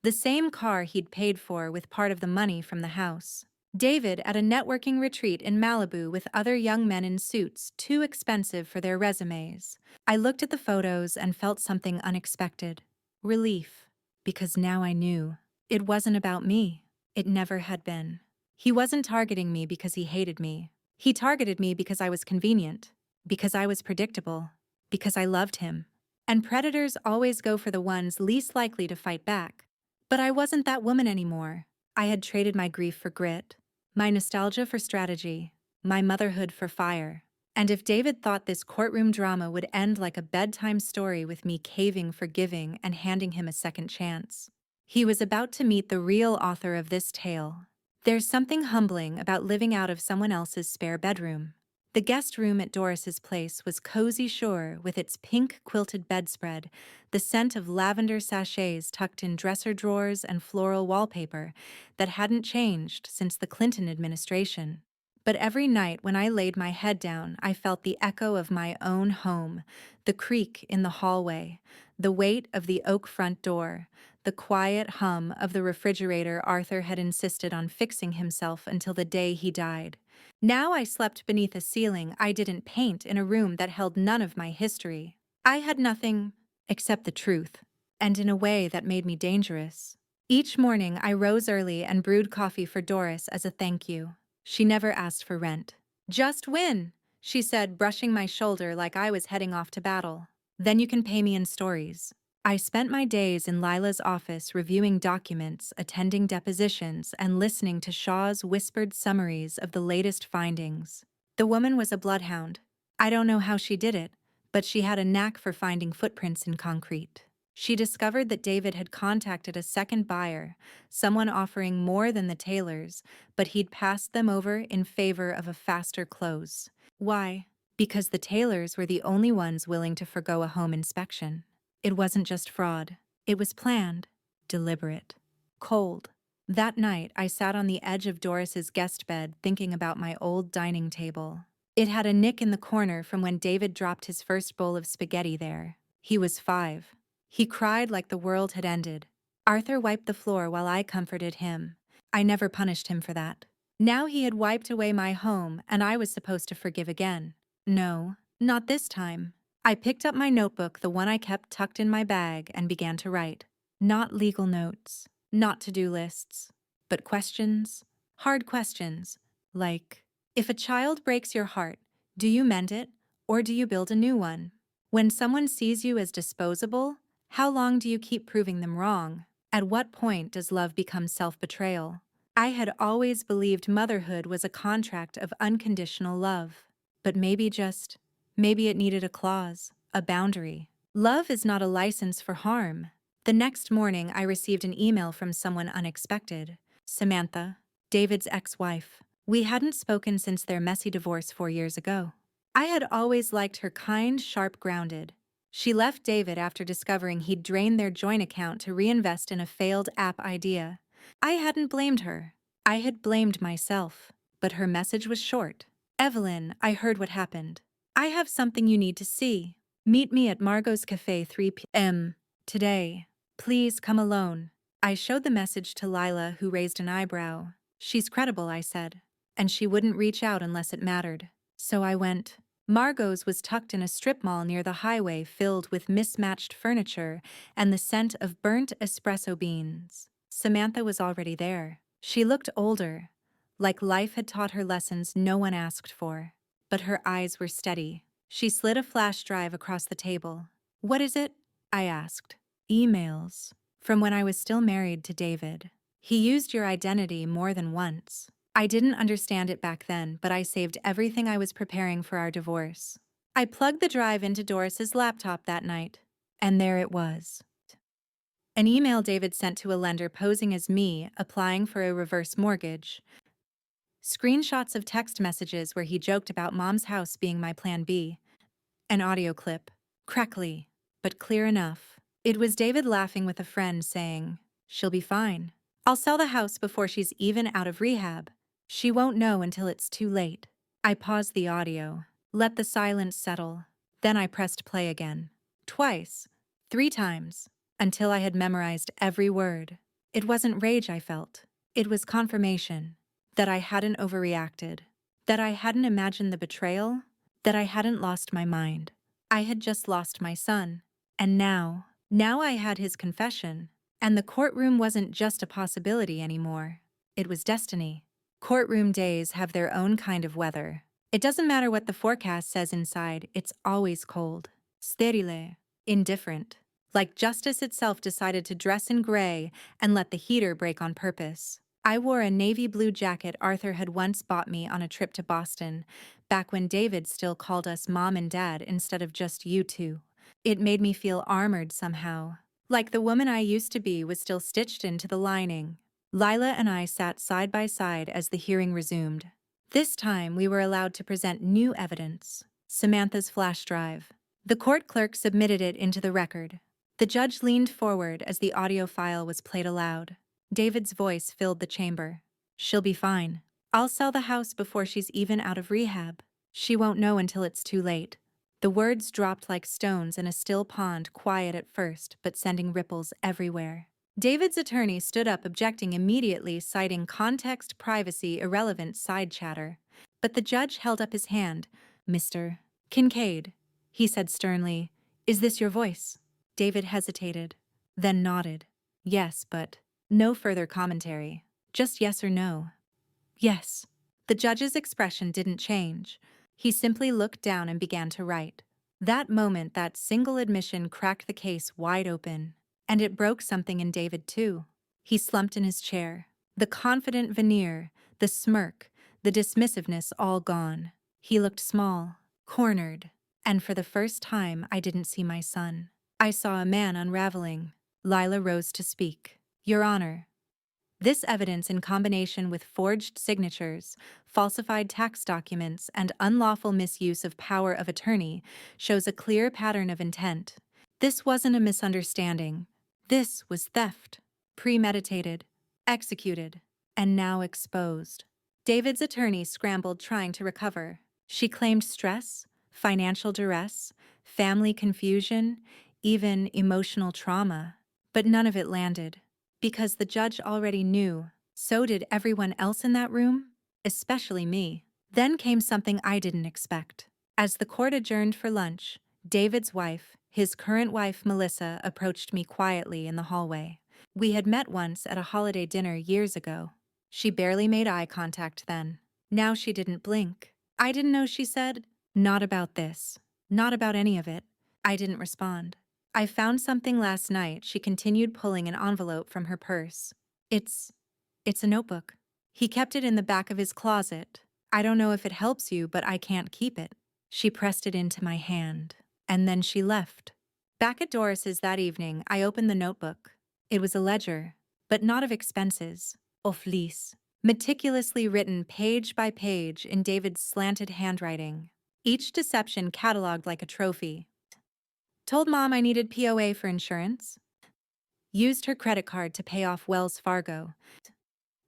The same car he'd paid for with part of the money from the house. David at a networking retreat in Malibu with other young men in suits too expensive for their resumes. I looked at the photos and felt something unexpected. Relief. because now I knew. It wasn't about me. It never had been. He wasn't targeting me because he hated me. He targeted me because I was convenient, because I was predictable, because I loved him. And predators always go for the ones least likely to fight back. But I wasn't that woman anymore. I had traded my grief for grit, my nostalgia for strategy, my motherhood for fire. And if David thought this courtroom drama would end like a bedtime story with me caving, forgiving, and handing him a second chance, he was about to meet the real author of this tale. There's something humbling about living out of someone else's spare bedroom. The guest room at Doris's place was cozy sure with its pink quilted bedspread, the scent of lavender sachets tucked in dresser drawers and floral wallpaper that hadn't changed since the Clinton administration. But every night when I laid my head down, I felt the echo of my own home, the creak in the hallway, the weight of the oak front door, the quiet hum of the refrigerator Arthur had insisted on fixing himself until the day he died. Now I slept beneath a ceiling I didn't paint in a room that held none of my history. I had nothing except the truth, and in a way that made me dangerous. Each morning I rose early and brewed coffee for Doris as a thank you. She never asked for rent. "Just win," she said, brushing my shoulder like I was heading off to battle. "Then you can pay me in stories." I spent my days in Lila's office reviewing documents, attending depositions, and listening to Shaw's whispered summaries of the latest findings. The woman was a bloodhound. I don't know how she did it, but she had a knack for finding footprints in concrete. She discovered that David had contacted a second buyer, someone offering more than the Taylors, but he'd passed them over in favor of a faster close. Why? Because the Taylors were the only ones willing to forgo a home inspection. It wasn't just fraud. It was planned, deliberate, cold. That night, I sat on the edge of Doris's guest bed thinking about my old dining table. It had a nick in the corner from when David dropped his first bowl of spaghetti there. He was 5. He cried like the world had ended. Arthur wiped the floor while I comforted him. I never punished him for that. Now he had wiped away my home, and I was supposed to forgive again. No, not this time. I picked up my notebook, the one I kept tucked in my bag, and began to write. Not legal notes, not to-do lists, but questions. Hard questions, like, if a child breaks your heart, do you mend it, or do you build a new one? When someone sees you as disposable, how long do you keep proving them wrong? At what point does love become self-betrayal? I had always believed motherhood was a contract of unconditional love. But maybe it needed a clause, a boundary. Love is not a license for harm. The next morning, I received an email from someone unexpected. Samantha, David's ex-wife. We hadn't spoken since their messy divorce 4 years ago. I had always liked her kind, sharp, grounded. She left David after discovering he'd drained their joint account to reinvest in a failed app idea. I hadn't blamed her. I had blamed myself. But her message was short. Evelyn, I heard what happened. I have something you need to see. Meet me at Margot's Cafe 3 p.m. today. Please come alone. I showed the message to Lila, who raised an eyebrow. She's credible, I said. And she wouldn't reach out unless it mattered. So I went. Margot's was tucked in a strip mall near the highway, filled with mismatched furniture and the scent of burnt espresso beans. Samantha was already there. She looked older, like life had taught her lessons no one asked for. But her eyes were steady. She slid a flash drive across the table. "What is it?" I asked. "Emails. From when I was still married to David. He used your identity more than once. I didn't understand it back then, but I saved everything I was preparing for our divorce." I plugged the drive into Doris's laptop that night, and there it was. An email David sent to a lender posing as me, applying for a reverse mortgage. Screenshots of text messages where he joked about Mom's house being my plan B. An audio clip. Crackly, but clear enough. It was David laughing with a friend saying, "She'll be fine. I'll sell the house before she's even out of rehab. She won't know until it's too late." I paused the audio, let the silence settle. Then I pressed play again. Twice. 3 times. Until I had memorized every word. It wasn't rage I felt. It was confirmation. That I hadn't overreacted. That I hadn't imagined the betrayal. That I hadn't lost my mind. I had just lost my son. And now I had his confession. And the courtroom wasn't just a possibility anymore. It was destiny. Courtroom days have their own kind of weather. It doesn't matter what the forecast says inside, it's always cold. Sterile. Indifferent. Like justice itself decided to dress in gray and let the heater break on purpose. I wore a navy blue jacket Arthur had once bought me on a trip to Boston, back when David still called us Mom and Dad instead of just you two. It made me feel armored somehow, like the woman I used to be was still stitched into the lining. Lila and I sat side by side as the hearing resumed. This time we were allowed to present new evidence: Samantha's flash drive. The court clerk submitted it into the record. The judge leaned forward as the audio file was played aloud. David's voice filled the chamber. "She'll be fine. I'll sell the house before she's even out of rehab. She won't know until it's too late." The words dropped like stones in a still pond, quiet at first, but sending ripples everywhere. David's attorney stood up, objecting immediately, citing context, privacy, irrelevant side chatter. But the judge held up his hand. "Mr. Kincaid," he said sternly, "is this your voice?" David hesitated, then nodded. "Yes, but..." No further commentary. Just yes or no. "Yes." The judge's expression didn't change. He simply looked down and began to write. That moment, that single admission cracked the case wide open. And it broke something in David, too. He slumped in his chair. The confident veneer, the smirk, the dismissiveness all gone. He looked small, cornered. And for the first time, I didn't see my son. I saw a man unraveling. Lila rose to speak. "Your Honor, this evidence, in combination with forged signatures, falsified tax documents, and unlawful misuse of power of attorney, shows a clear pattern of intent. This wasn't a misunderstanding. This was theft, premeditated, executed, and now exposed." David's attorney scrambled, trying to recover. She claimed stress, financial duress, family confusion, even emotional trauma. But none of it landed. Because the judge already knew. So did everyone else in that room, especially me. Then came something I didn't expect. As the court adjourned for lunch, David's wife, his current wife Melissa, approached me quietly in the hallway. We had met once at a holiday dinner years ago. She barely made eye contact then. Now she didn't blink. "I didn't know," she said. "Not about this. Not about any of it." I didn't respond. "I found something last night," she continued, pulling an envelope from her purse. It's a notebook. He kept it in the back of his closet. I don't know if it helps you, but I can't keep it." She pressed it into my hand. And then she left. Back at Doris's that evening, I opened the notebook. It was a ledger, but not of expenses, of lease. Meticulously written page by page in David's slanted handwriting. Each deception catalogued like a trophy. Told Mom I needed POA for insurance. Used her credit card to pay off Wells Fargo.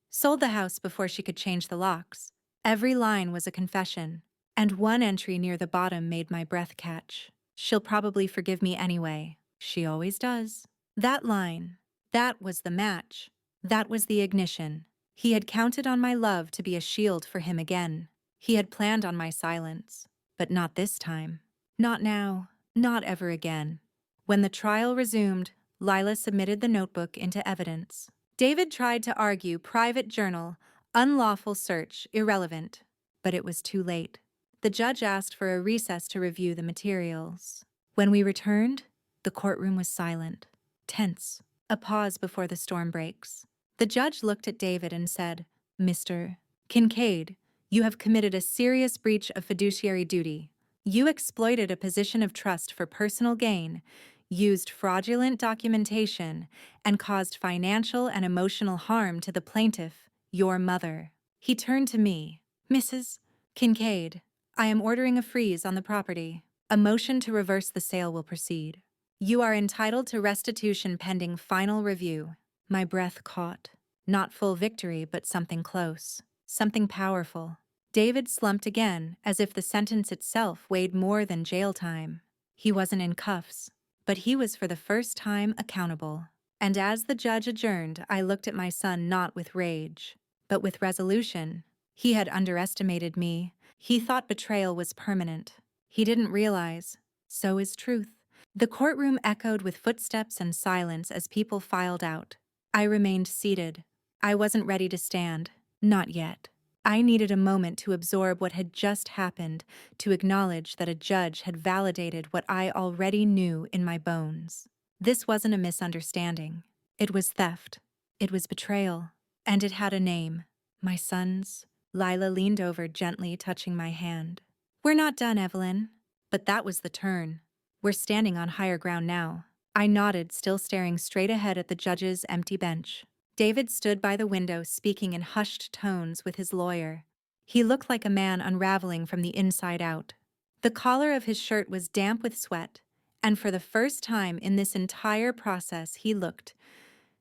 Sold the house before she could change the locks. Every line was a confession. And one entry near the bottom made my breath catch. "She'll probably forgive me anyway. She always does." That line. That was the match. That was the ignition. He had counted on my love to be a shield for him again. He had planned on my silence. But not this time. Not now. Not ever again. When the trial resumed, Lila submitted the notebook into evidence. David tried to argue private journal, unlawful search, irrelevant. But it was too late. The judge asked for a recess to review the materials. When we returned, the courtroom was silent, tense, a pause before the storm breaks. The judge looked at David and said, "Mr. Kincaid, you have committed a serious breach of fiduciary duty. You exploited a position of trust for personal gain, used fraudulent documentation, and caused financial and emotional harm to the plaintiff, your mother." He turned to me. "Mrs. Kincaid, I am ordering a freeze on the property. A motion to reverse the sale will proceed. You are entitled to restitution pending final review." My breath caught. Not full victory, but something close. Something powerful. David slumped again, as if the sentence itself weighed more than jail time. He wasn't in cuffs, but he was for the first time accountable. And as the judge adjourned, I looked at my son not with rage, but with resolution. He had underestimated me. He thought betrayal was permanent. He didn't realize, so is truth. The courtroom echoed with footsteps and silence as people filed out. I remained seated. I wasn't ready to stand. Not yet. I needed a moment to absorb what had just happened, to acknowledge that a judge had validated what I already knew in my bones. This wasn't a misunderstanding. It was theft. It was betrayal. And it had a name. My son's. Lila leaned over, gently touching my hand. We're not done, Evelyn. But that was the turn. We're standing on higher ground now. I nodded, still staring straight ahead at the judge's empty bench. David stood by the window, speaking in hushed tones with his lawyer. He looked like a man unraveling from the inside out. The collar of his shirt was damp with sweat, and for the first time in this entire process, he looked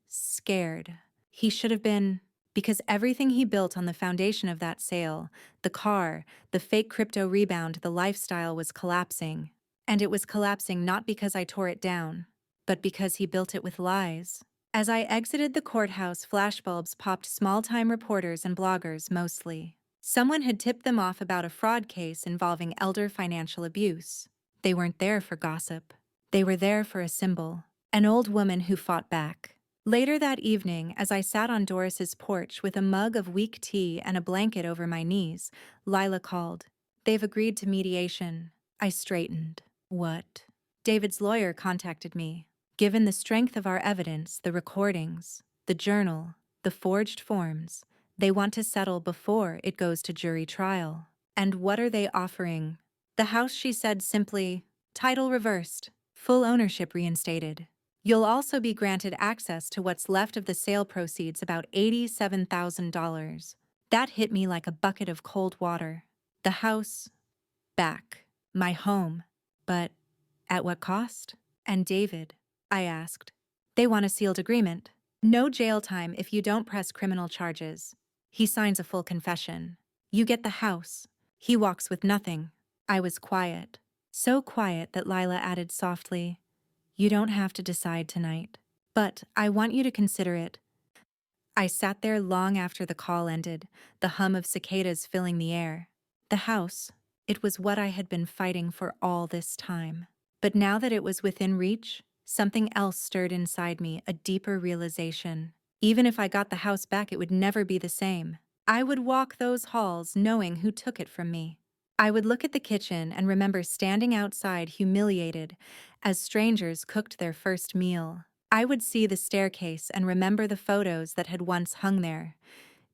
scared. He should have been, because everything he built on the foundation of that sale, the car, the fake crypto rebound, the lifestyle, was collapsing. And it was collapsing not because I tore it down, but because he built it with lies. As I exited the courthouse, flashbulbs popped, small-time reporters and bloggers mostly. Someone had tipped them off about a fraud case involving elder financial abuse. They weren't there for gossip. They were there for a symbol, an old woman who fought back. Later that evening, as I sat on Doris's porch with a mug of weak tea and a blanket over my knees, Lila called. They've agreed to mediation. I straightened. What? David's lawyer contacted me. Given the strength of our evidence, the recordings, the journal, the forged forms, they want to settle before it goes to jury trial. And what are they offering? The house, she said simply. Title reversed. Full ownership reinstated. You'll also be granted access to what's left of the sale proceeds, about $87,000. That hit me like a bucket of cold water. The house, back. My home. But at what cost? And David, I asked. They want a sealed agreement. No jail time if you don't press criminal charges. He signs a full confession. You get the house. He walks with nothing. I was quiet. So quiet that Lila added softly, You don't have to decide tonight. But I want you to consider it. I sat there long after the call ended, the hum of cicadas filling the air. The house, it was what I had been fighting for all this time. But now that it was within reach, something else stirred inside me, a deeper realization. Even if I got the house back, it would never be the same. I would walk those halls knowing who took it from me. I would look at the kitchen and remember standing outside humiliated as strangers cooked their first meal. I would see the staircase and remember the photos that had once hung there.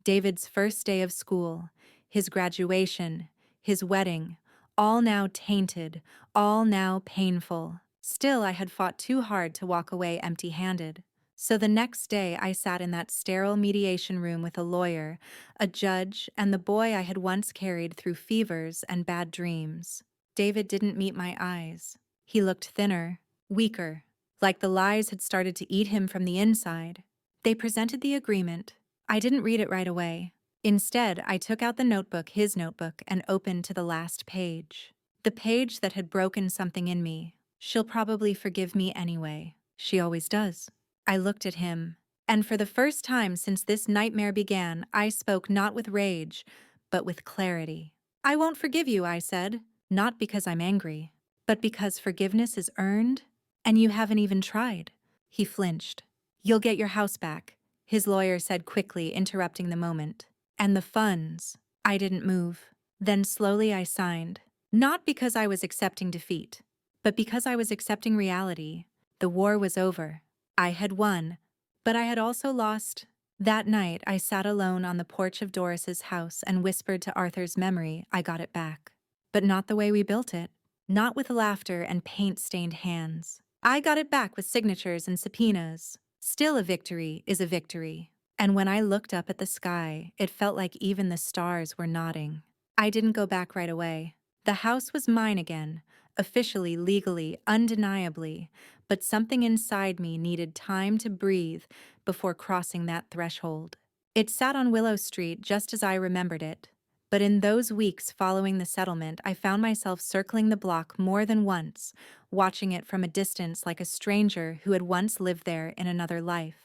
David's first day of school, his graduation, his wedding, all now tainted, all now painful. Still, I had fought too hard to walk away empty-handed. So the next day, I sat in that sterile mediation room with a lawyer, a judge, and the boy I had once carried through fevers and bad dreams. David didn't meet my eyes. He looked thinner, weaker, like the lies had started to eat him from the inside. They presented the agreement. I didn't read it right away. Instead, I took out the notebook, his notebook, and opened to the last page. The page that had broken something in me. She'll probably forgive me anyway. She always does. I looked at him, and for the first time since this nightmare began, I spoke not with rage, but with clarity. I won't forgive you, I said, not because I'm angry, but because forgiveness is earned, and you haven't even tried. He flinched. You'll get your house back, his lawyer said quickly, interrupting the moment. And the funds. I didn't move. Then slowly I signed, not because I was accepting defeat, but because I was accepting reality. The war was over. I had won, but I had also lost. That night, I sat alone on the porch of Doris's house and whispered to Arthur's memory, I got it back. But not the way we built it. Not with laughter and paint-stained hands. I got it back with signatures and subpoenas. Still, a victory is a victory. And when I looked up at the sky, it felt like even the stars were nodding. I didn't go back right away. The house was mine again, officially, legally, undeniably, but something inside me needed time to breathe before crossing that threshold. It sat on Willow Street just as I remembered it, but in those weeks following the settlement, I found myself circling the block more than once, watching it from a distance like a stranger who had once lived there in another life.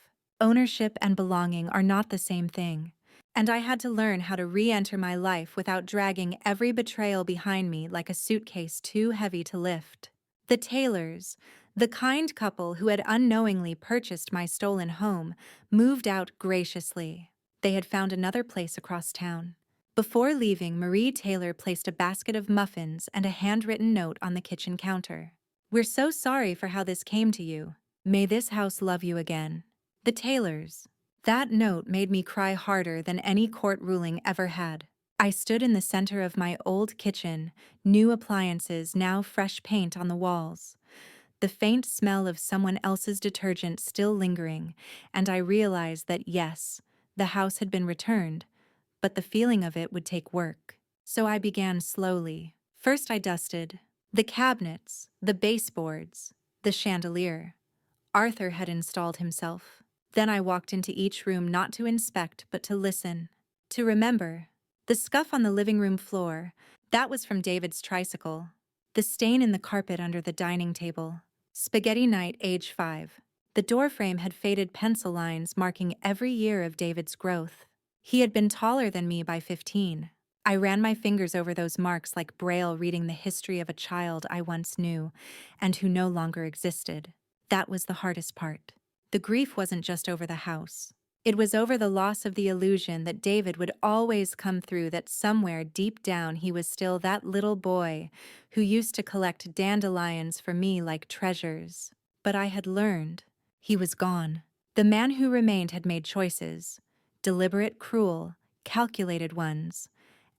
Ownership and belonging are not the same thing, and I had to learn how to re-enter my life without dragging every betrayal behind me like a suitcase too heavy to lift. The Taylors, The kind couple who had unknowingly purchased my stolen home moved out graciously. They had found another place across town. Before leaving, Marie Taylor placed a basket of muffins and a handwritten note on the kitchen counter. "We're so sorry for how this came to you. May this house love you again." The Taylors. That note made me cry harder than any court ruling ever had. I stood in the center of my old kitchen, new appliances, now fresh paint on the walls, the faint smell of someone else's detergent still lingering, and I realized that yes, the house had been returned, but the feeling of it would take work. So I began slowly. First I dusted the cabinets, the baseboards, the chandelier. Arthur had installed himself. Then I walked into each room not to inspect but to listen, to remember. The scuff on the living room floor, that was from David's tricycle. The stain in the carpet under the dining table. Spaghetti night, age 5. The doorframe had faded pencil lines marking every year of David's growth. He had been taller than me by 15. I ran my fingers over those marks like Braille reading the history of a child I once knew and who no longer existed. That was the hardest part. The grief wasn't just over the house. It was over the loss of the illusion that David would always come through, that somewhere deep down he was still that little boy who used to collect dandelions for me like treasures. But I had learned. He was gone. The man who remained had made choices, deliberate, cruel, calculated ones,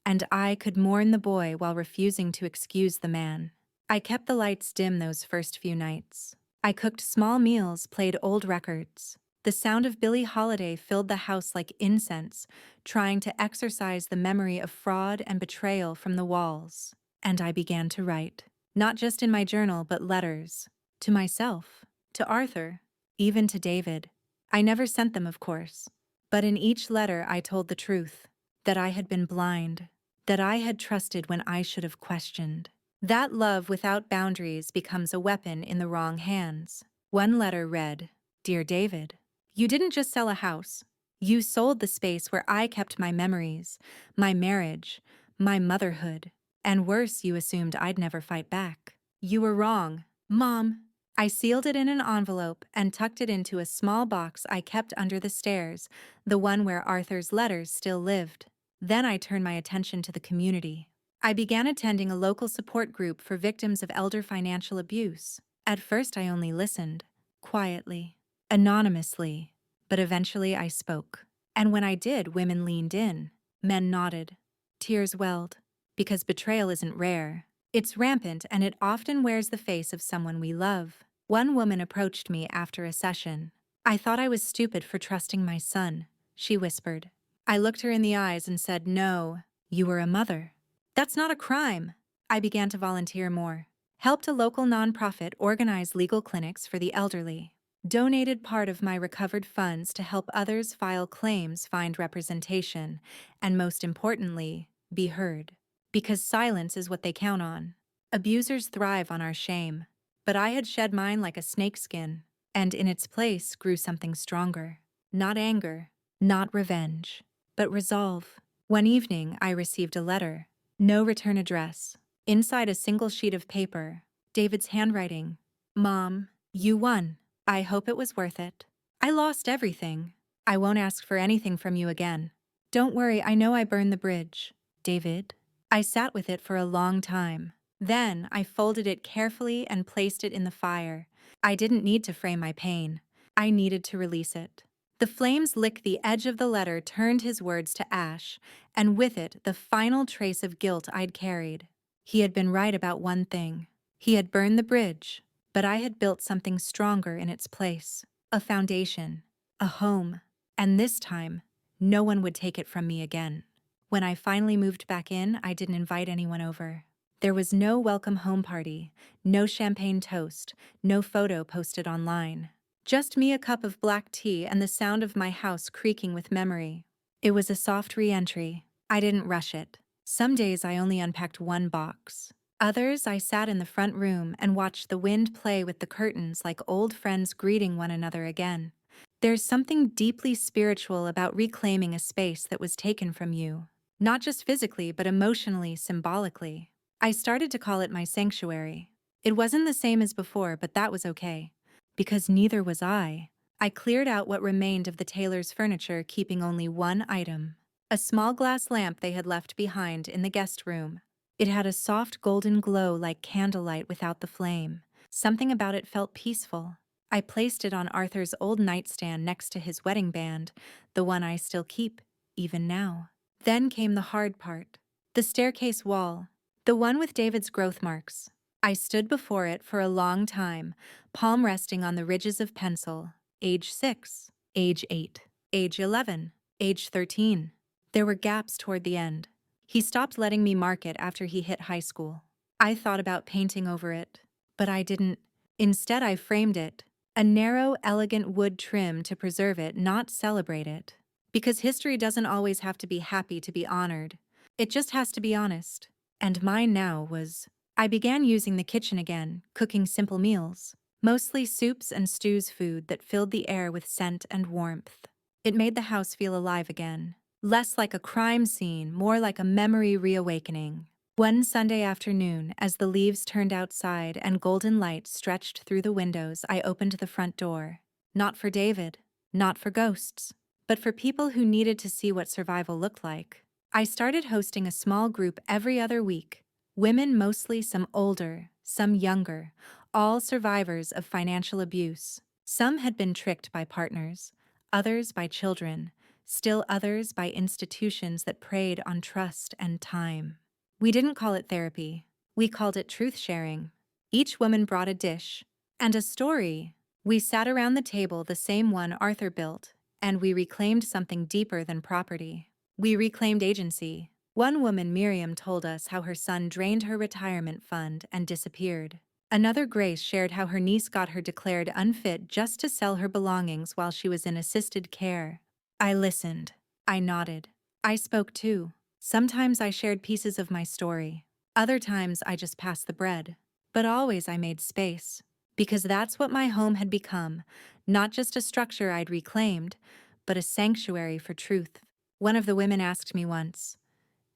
and I could mourn the boy while refusing to excuse the man. I kept the lights dim those first few nights. I cooked small meals, played old records. The sound of Billie Holiday filled the house like incense, trying to exorcise the memory of fraud and betrayal from the walls. And I began to write, not just in my journal, but letters. To myself, to Arthur, even to David. I never sent them, of course. But in each letter I told the truth, that I had been blind, that I had trusted when I should have questioned. That love without boundaries becomes a weapon in the wrong hands. One letter read, "Dear David, you didn't just sell a house. You sold the space where I kept my memories, my marriage, my motherhood. And worse, you assumed I'd never fight back. You were wrong, Mom." I sealed it in an envelope and tucked it into a small box I kept under the stairs, the one where Arthur's letters still lived. Then I turned my attention to the community. I began attending a local support group for victims of elder financial abuse. At first I only listened, quietly, anonymously, but eventually I spoke. And when I did, women leaned in, men nodded, tears welled, because betrayal isn't rare. It's rampant, and it often wears the face of someone we love. One woman approached me after a session. "I thought I was stupid for trusting my son," she whispered. I looked her in the eyes and said, "No, you were a mother. That's not a crime." I began to volunteer more. Helped a local nonprofit organize legal clinics for the elderly. Donated part of my recovered funds to help others file claims, find representation, and most importantly, be heard. Because silence is what they count on. Abusers thrive on our shame. But I had shed mine like a snakeskin, and in its place grew something stronger. Not anger, not revenge, but resolve. One evening, I received a letter. No return address. Inside a single sheet of paper, David's handwriting. "Mom, you won. I hope it was worth it. I lost everything. I won't ask for anything from you again. Don't worry, I know I burned the bridge. David." I sat with it for a long time. Then I folded it carefully and placed it in the fire. I didn't need to frame my pain. I needed to release it. The flames licked the edge of the letter, turned his words to ash, and with it the final trace of guilt I'd carried. He had been right about one thing. He had burned the bridge, but I had built something stronger in its place. A foundation, a home, and this time, no one would take it from me again. When I finally moved back in, I didn't invite anyone over. There was no welcome home party, no champagne toast, no photo posted online. Just me, a cup of black tea, and the sound of my house creaking with memory. It was a soft re-entry. I didn't rush it. Some days I only unpacked one box. Others I sat in the front room and watched the wind play with the curtains like old friends greeting one another again. There's something deeply spiritual about reclaiming a space that was taken from you. Not just physically, but emotionally, symbolically. I started to call it my sanctuary. It wasn't the same as before, but that was okay. Because neither was I. I cleared out what remained of the tailor's furniture, keeping only one item: a small glass lamp they had left behind in the guest room. It had a soft golden glow like candlelight without the flame. Something about it felt peaceful. I placed it on Arthur's old nightstand next to his wedding band, the one I still keep, even now. Then came the hard part. The staircase wall. The one with David's growth marks. I stood before it for a long time, palm resting on the ridges of pencil. Age 6, age 8, age 11, age 13. There were gaps toward the end. He stopped letting me mark it after he hit high school. I thought about painting over it, but I didn't. Instead, I framed it. A narrow, elegant wood trim to preserve it, not celebrate it. Because history doesn't always have to be happy to be honored. It just has to be honest. And mine now was... I began using the kitchen again, cooking simple meals. Mostly soups and stews, food that filled the air with scent and warmth. It made the house feel alive again. Less like a crime scene, more like a memory reawakening. One Sunday afternoon, as the leaves turned outside and golden light stretched through the windows, I opened the front door. Not for David, not for ghosts, but for people who needed to see what survival looked like. I started hosting a small group every other week. Women mostly, some older, some younger, all survivors of financial abuse. Some had been tricked by partners, others by children, still others by institutions that preyed on trust and time. We didn't call it therapy. We called it truth sharing. Each woman brought a dish and a story. We sat around the table, the same one Arthur built, and we reclaimed something deeper than property. We reclaimed agency. One woman, Miriam, told us how her son drained her retirement fund and disappeared. Another, Grace, shared how her niece got her declared unfit just to sell her belongings while she was in assisted care. I listened. I nodded. I spoke too. Sometimes I shared pieces of my story. Other times I just passed the bread. But always I made space. Because that's what my home had become. Not just a structure I'd reclaimed, but a sanctuary for truth. One of the women asked me once,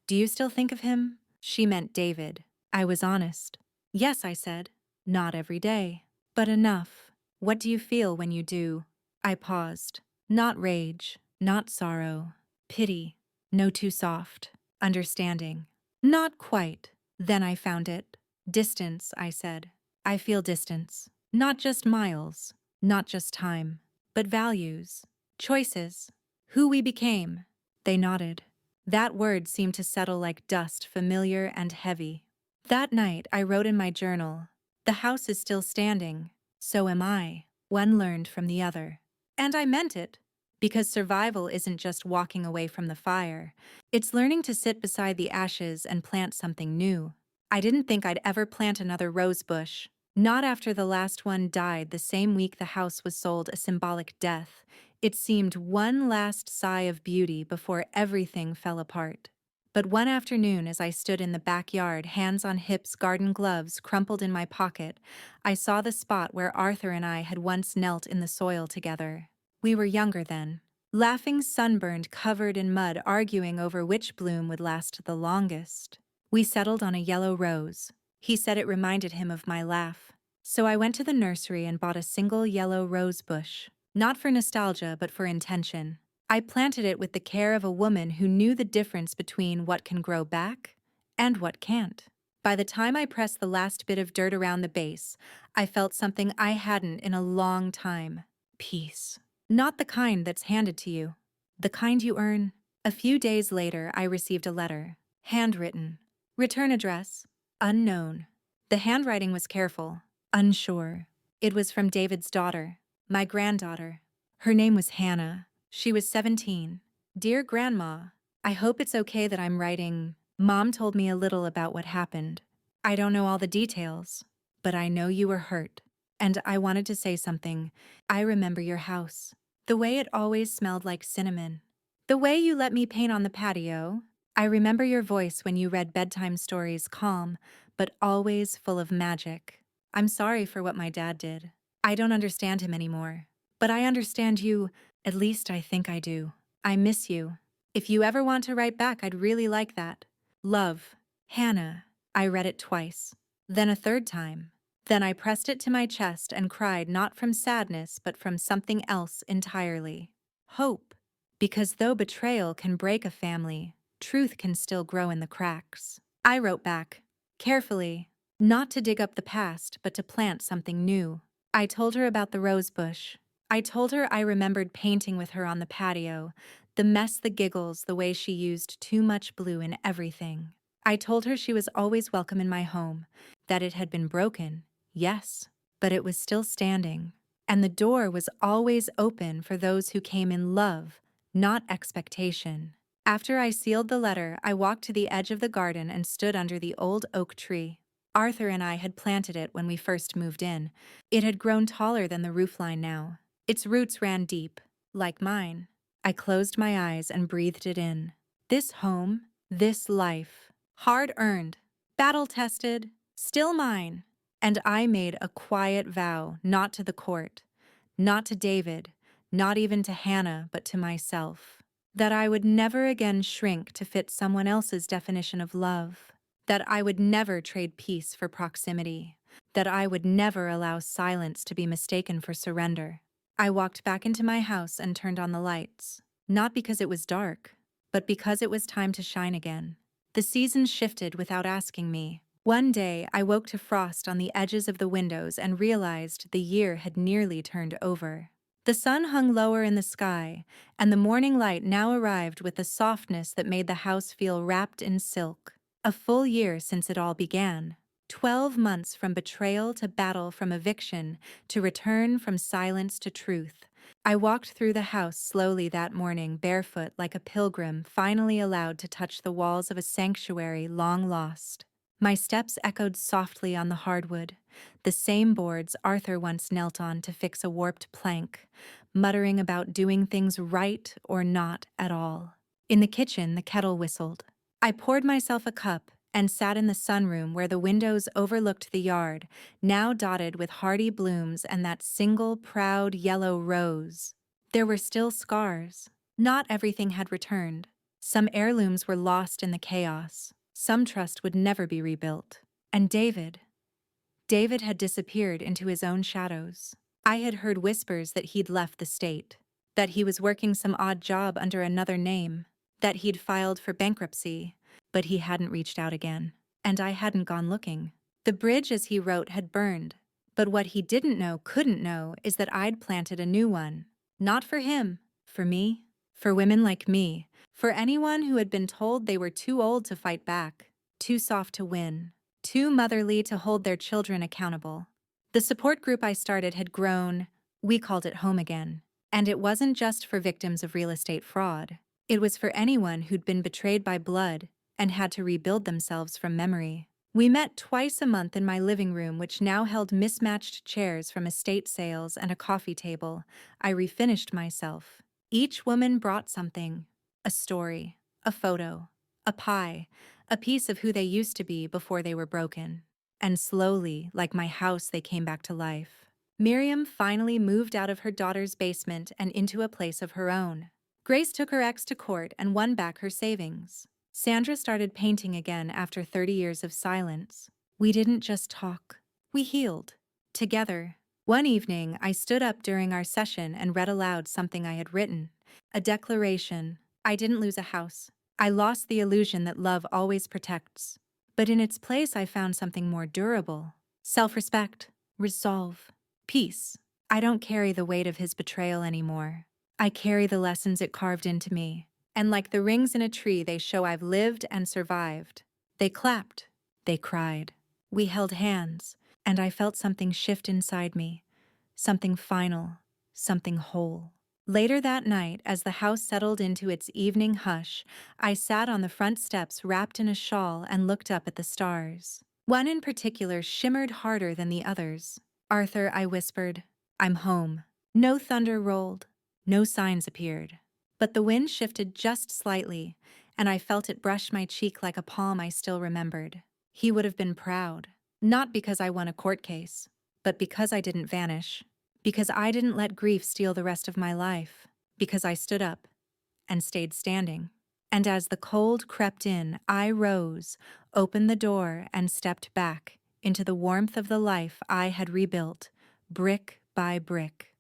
"Do you still think of him?" She meant David. I was honest. "Yes," I said. "Not every day, but enough." "What do you feel when you do?" I paused. Not rage, not sorrow. Pity. No, too soft. Understanding. Not quite. Then I found it. Distance, I said. I feel distance. Not just miles, not just time, but values, choices, who we became. They nodded. That word seemed to settle like dust, familiar and heavy. That night, I wrote in my journal, "The house is still standing. So am I." One learned from the other. And I meant it. Because survival isn't just walking away from the fire. It's learning to sit beside the ashes and plant something new. I didn't think I'd ever plant another rose bush. Not after the last one died the same week the house was sold, a symbolic death. It seemed one last sigh of beauty before everything fell apart. But one afternoon, as I stood in the backyard, hands on hips, garden gloves crumpled in my pocket, I saw the spot where Arthur and I had once knelt in the soil together. We were younger then, laughing, sunburned, covered in mud, arguing over which bloom would last the longest. We settled on a yellow rose. He said it reminded him of my laugh. So I went to the nursery and bought a single yellow rose bush. Not for nostalgia, but for intention. I planted it with the care of a woman who knew the difference between what can grow back and what can't. By the time I pressed the last bit of dirt around the base, I felt something I hadn't in a long time. Peace. Not the kind that's handed to you. The kind you earn. A few days later, I received a letter. Handwritten. Return address. Unknown. The handwriting was careful. Unsure. It was from David's daughter. My granddaughter. Her name was Hannah. She was 17. Dear Grandma, I hope it's okay that I'm writing. Mom told me a little about what happened. I don't know all the details, but I know you were hurt. And I wanted to say something. I remember your house. The way it always smelled like cinnamon. The way you let me paint on the patio. I remember your voice when you read bedtime stories, calm, but always full of magic. I'm sorry for what my dad did. I don't understand him anymore. But I understand you, at least I think I do. I miss you. If you ever want to write back, I'd really like that. Love, Hannah. I read it twice. Then a third time. Then I pressed it to my chest and cried not from sadness but from something else entirely. Hope. Because though betrayal can break a family, truth can still grow in the cracks. I wrote back, carefully, not to dig up the past but to plant something new. I told her about the rose bush. I told her I remembered painting with her on the patio, the mess, the giggles, the way she used too much blue in everything. I told her she was always welcome in my home, that it had been broken, yes, but it was still standing. And the door was always open for those who came in love, not expectation. After I sealed the letter, I walked to the edge of the garden and stood under the old oak tree. Arthur and I had planted it when we first moved in. It had grown taller than the roofline now. Its roots ran deep, like mine. I closed my eyes and breathed it in. This home, this life, hard-earned, battle-tested, still mine. And I made a quiet vow, not to the court, not to David, not even to Hannah, but to myself, that I would never again shrink to fit someone else's definition of love, that I would never trade peace for proximity, that I would never allow silence to be mistaken for surrender. I walked back into my house and turned on the lights, not because it was dark, but because it was time to shine again. The seasons shifted without asking me. One day, I woke to frost on the edges of the windows and realized the year had nearly turned over. The sun hung lower in the sky, and the morning light now arrived with a softness that made the house feel wrapped in silk. A full year since it all began. 12 months from betrayal to battle, from eviction to return, from silence to truth. I walked through the house slowly that morning, barefoot like a pilgrim finally allowed to touch the walls of a sanctuary long lost. My steps echoed softly on the hardwood, the same boards Arthur once knelt on to fix a warped plank, muttering about doing things right or not at all. In the kitchen, the kettle whistled. I poured myself a cup and sat in the sunroom where the windows overlooked the yard, now dotted with hardy blooms and that single proud yellow rose. There were still scars. Not everything had returned. Some heirlooms were lost in the chaos. Some trust would never be rebuilt. And David had disappeared into his own shadows. I had heard whispers that he'd left the state, that he was working some odd job under another name, that he'd filed for bankruptcy, but he hadn't reached out again. And I hadn't gone looking. The bridge, as he wrote, had burned. But what he didn't know, couldn't know, is that I'd planted a new one. Not for him, for me, for women like me, for anyone who had been told they were too old to fight back, too soft to win, too motherly to hold their children accountable. The support group I started had grown. We called it Home Again. And it wasn't just for victims of real estate fraud. It was for anyone who'd been betrayed by blood and had to rebuild themselves from memory. We met twice a month in my living room, which now held mismatched chairs from estate sales and a coffee table. I refinished myself. Each woman brought something: a story, a photo, a pie, a piece of who they used to be before they were broken. And slowly, like my house, they came back to life. Miriam finally moved out of her daughter's basement and into a place of her own. Grace took her ex to court and won back her savings. Sandra started painting again after 30 years of silence. We didn't just talk. We healed. Together. One evening, I stood up during our session and read aloud something I had written. A declaration. I didn't lose a house. I lost the illusion that love always protects. But in its place, I found something more durable. Self-respect. Resolve. Peace. I don't carry the weight of his betrayal anymore. I carry the lessons it carved into me. And like the rings in a tree, they show I've lived and survived. They clapped. They cried. We held hands, and I felt something shift inside me. Something final. Something whole. Later that night, as the house settled into its evening hush, I sat on the front steps wrapped in a shawl and looked up at the stars. One in particular shimmered harder than the others. "Arthur," I whispered, "I'm home." No thunder rolled. No signs appeared. But the wind shifted just slightly, and I felt it brush my cheek like a palm I still remembered. He would have been proud. Not because I won a court case, but because I didn't vanish. Because I didn't let grief steal the rest of my life. Because I stood up and stayed standing. And as the cold crept in, I rose, opened the door, and stepped back into the warmth of the life I had rebuilt, brick by brick,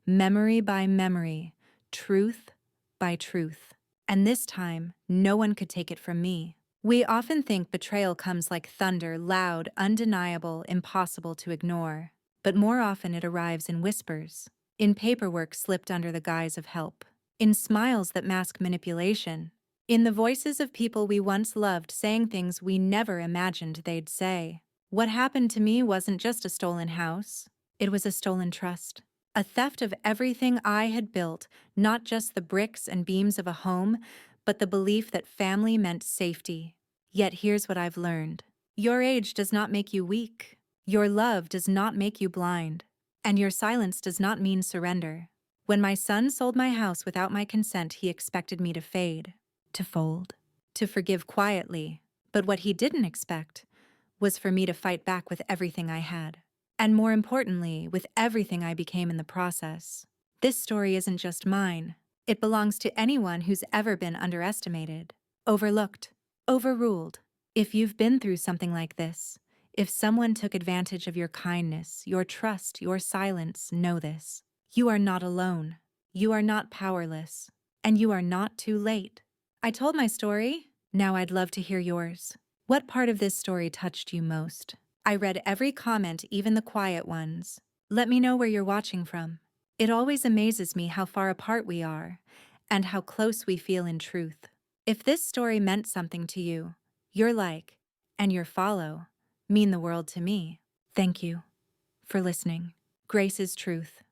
memory by memory, truth by truth. And this time, no one could take it from me. We often think betrayal comes like thunder, loud, undeniable, impossible to ignore. But more often it arrives in whispers, in paperwork slipped under the guise of help, in smiles that mask manipulation, in the voices of people we once loved saying things we never imagined they'd say. What happened to me wasn't just a stolen house, it was a stolen trust. A theft of everything I had built, not just the bricks and beams of a home, but the belief that family meant safety. Yet here's what I've learned. Your age does not make you weak. Your love does not make you blind. And your silence does not mean surrender. When my son sold my house without my consent, he expected me to fade, to fold, to forgive quietly. But what he didn't expect was for me to fight back with everything I had. And more importantly, with everything I became in the process. This story isn't just mine. It belongs to anyone who's ever been underestimated, overlooked, overruled. If you've been through something like this, if someone took advantage of your kindness, your trust, your silence, know this. You are not alone. You are not powerless. And you are not too late. I told my story. Now I'd love to hear yours. What part of this story touched you most? I read every comment, even the quiet ones. Let me know where you're watching from. It always amazes me how far apart we are, and how close we feel in truth. If this story meant something to you, your like, and your follow mean the world to me. Thank you for listening. Grace is truth.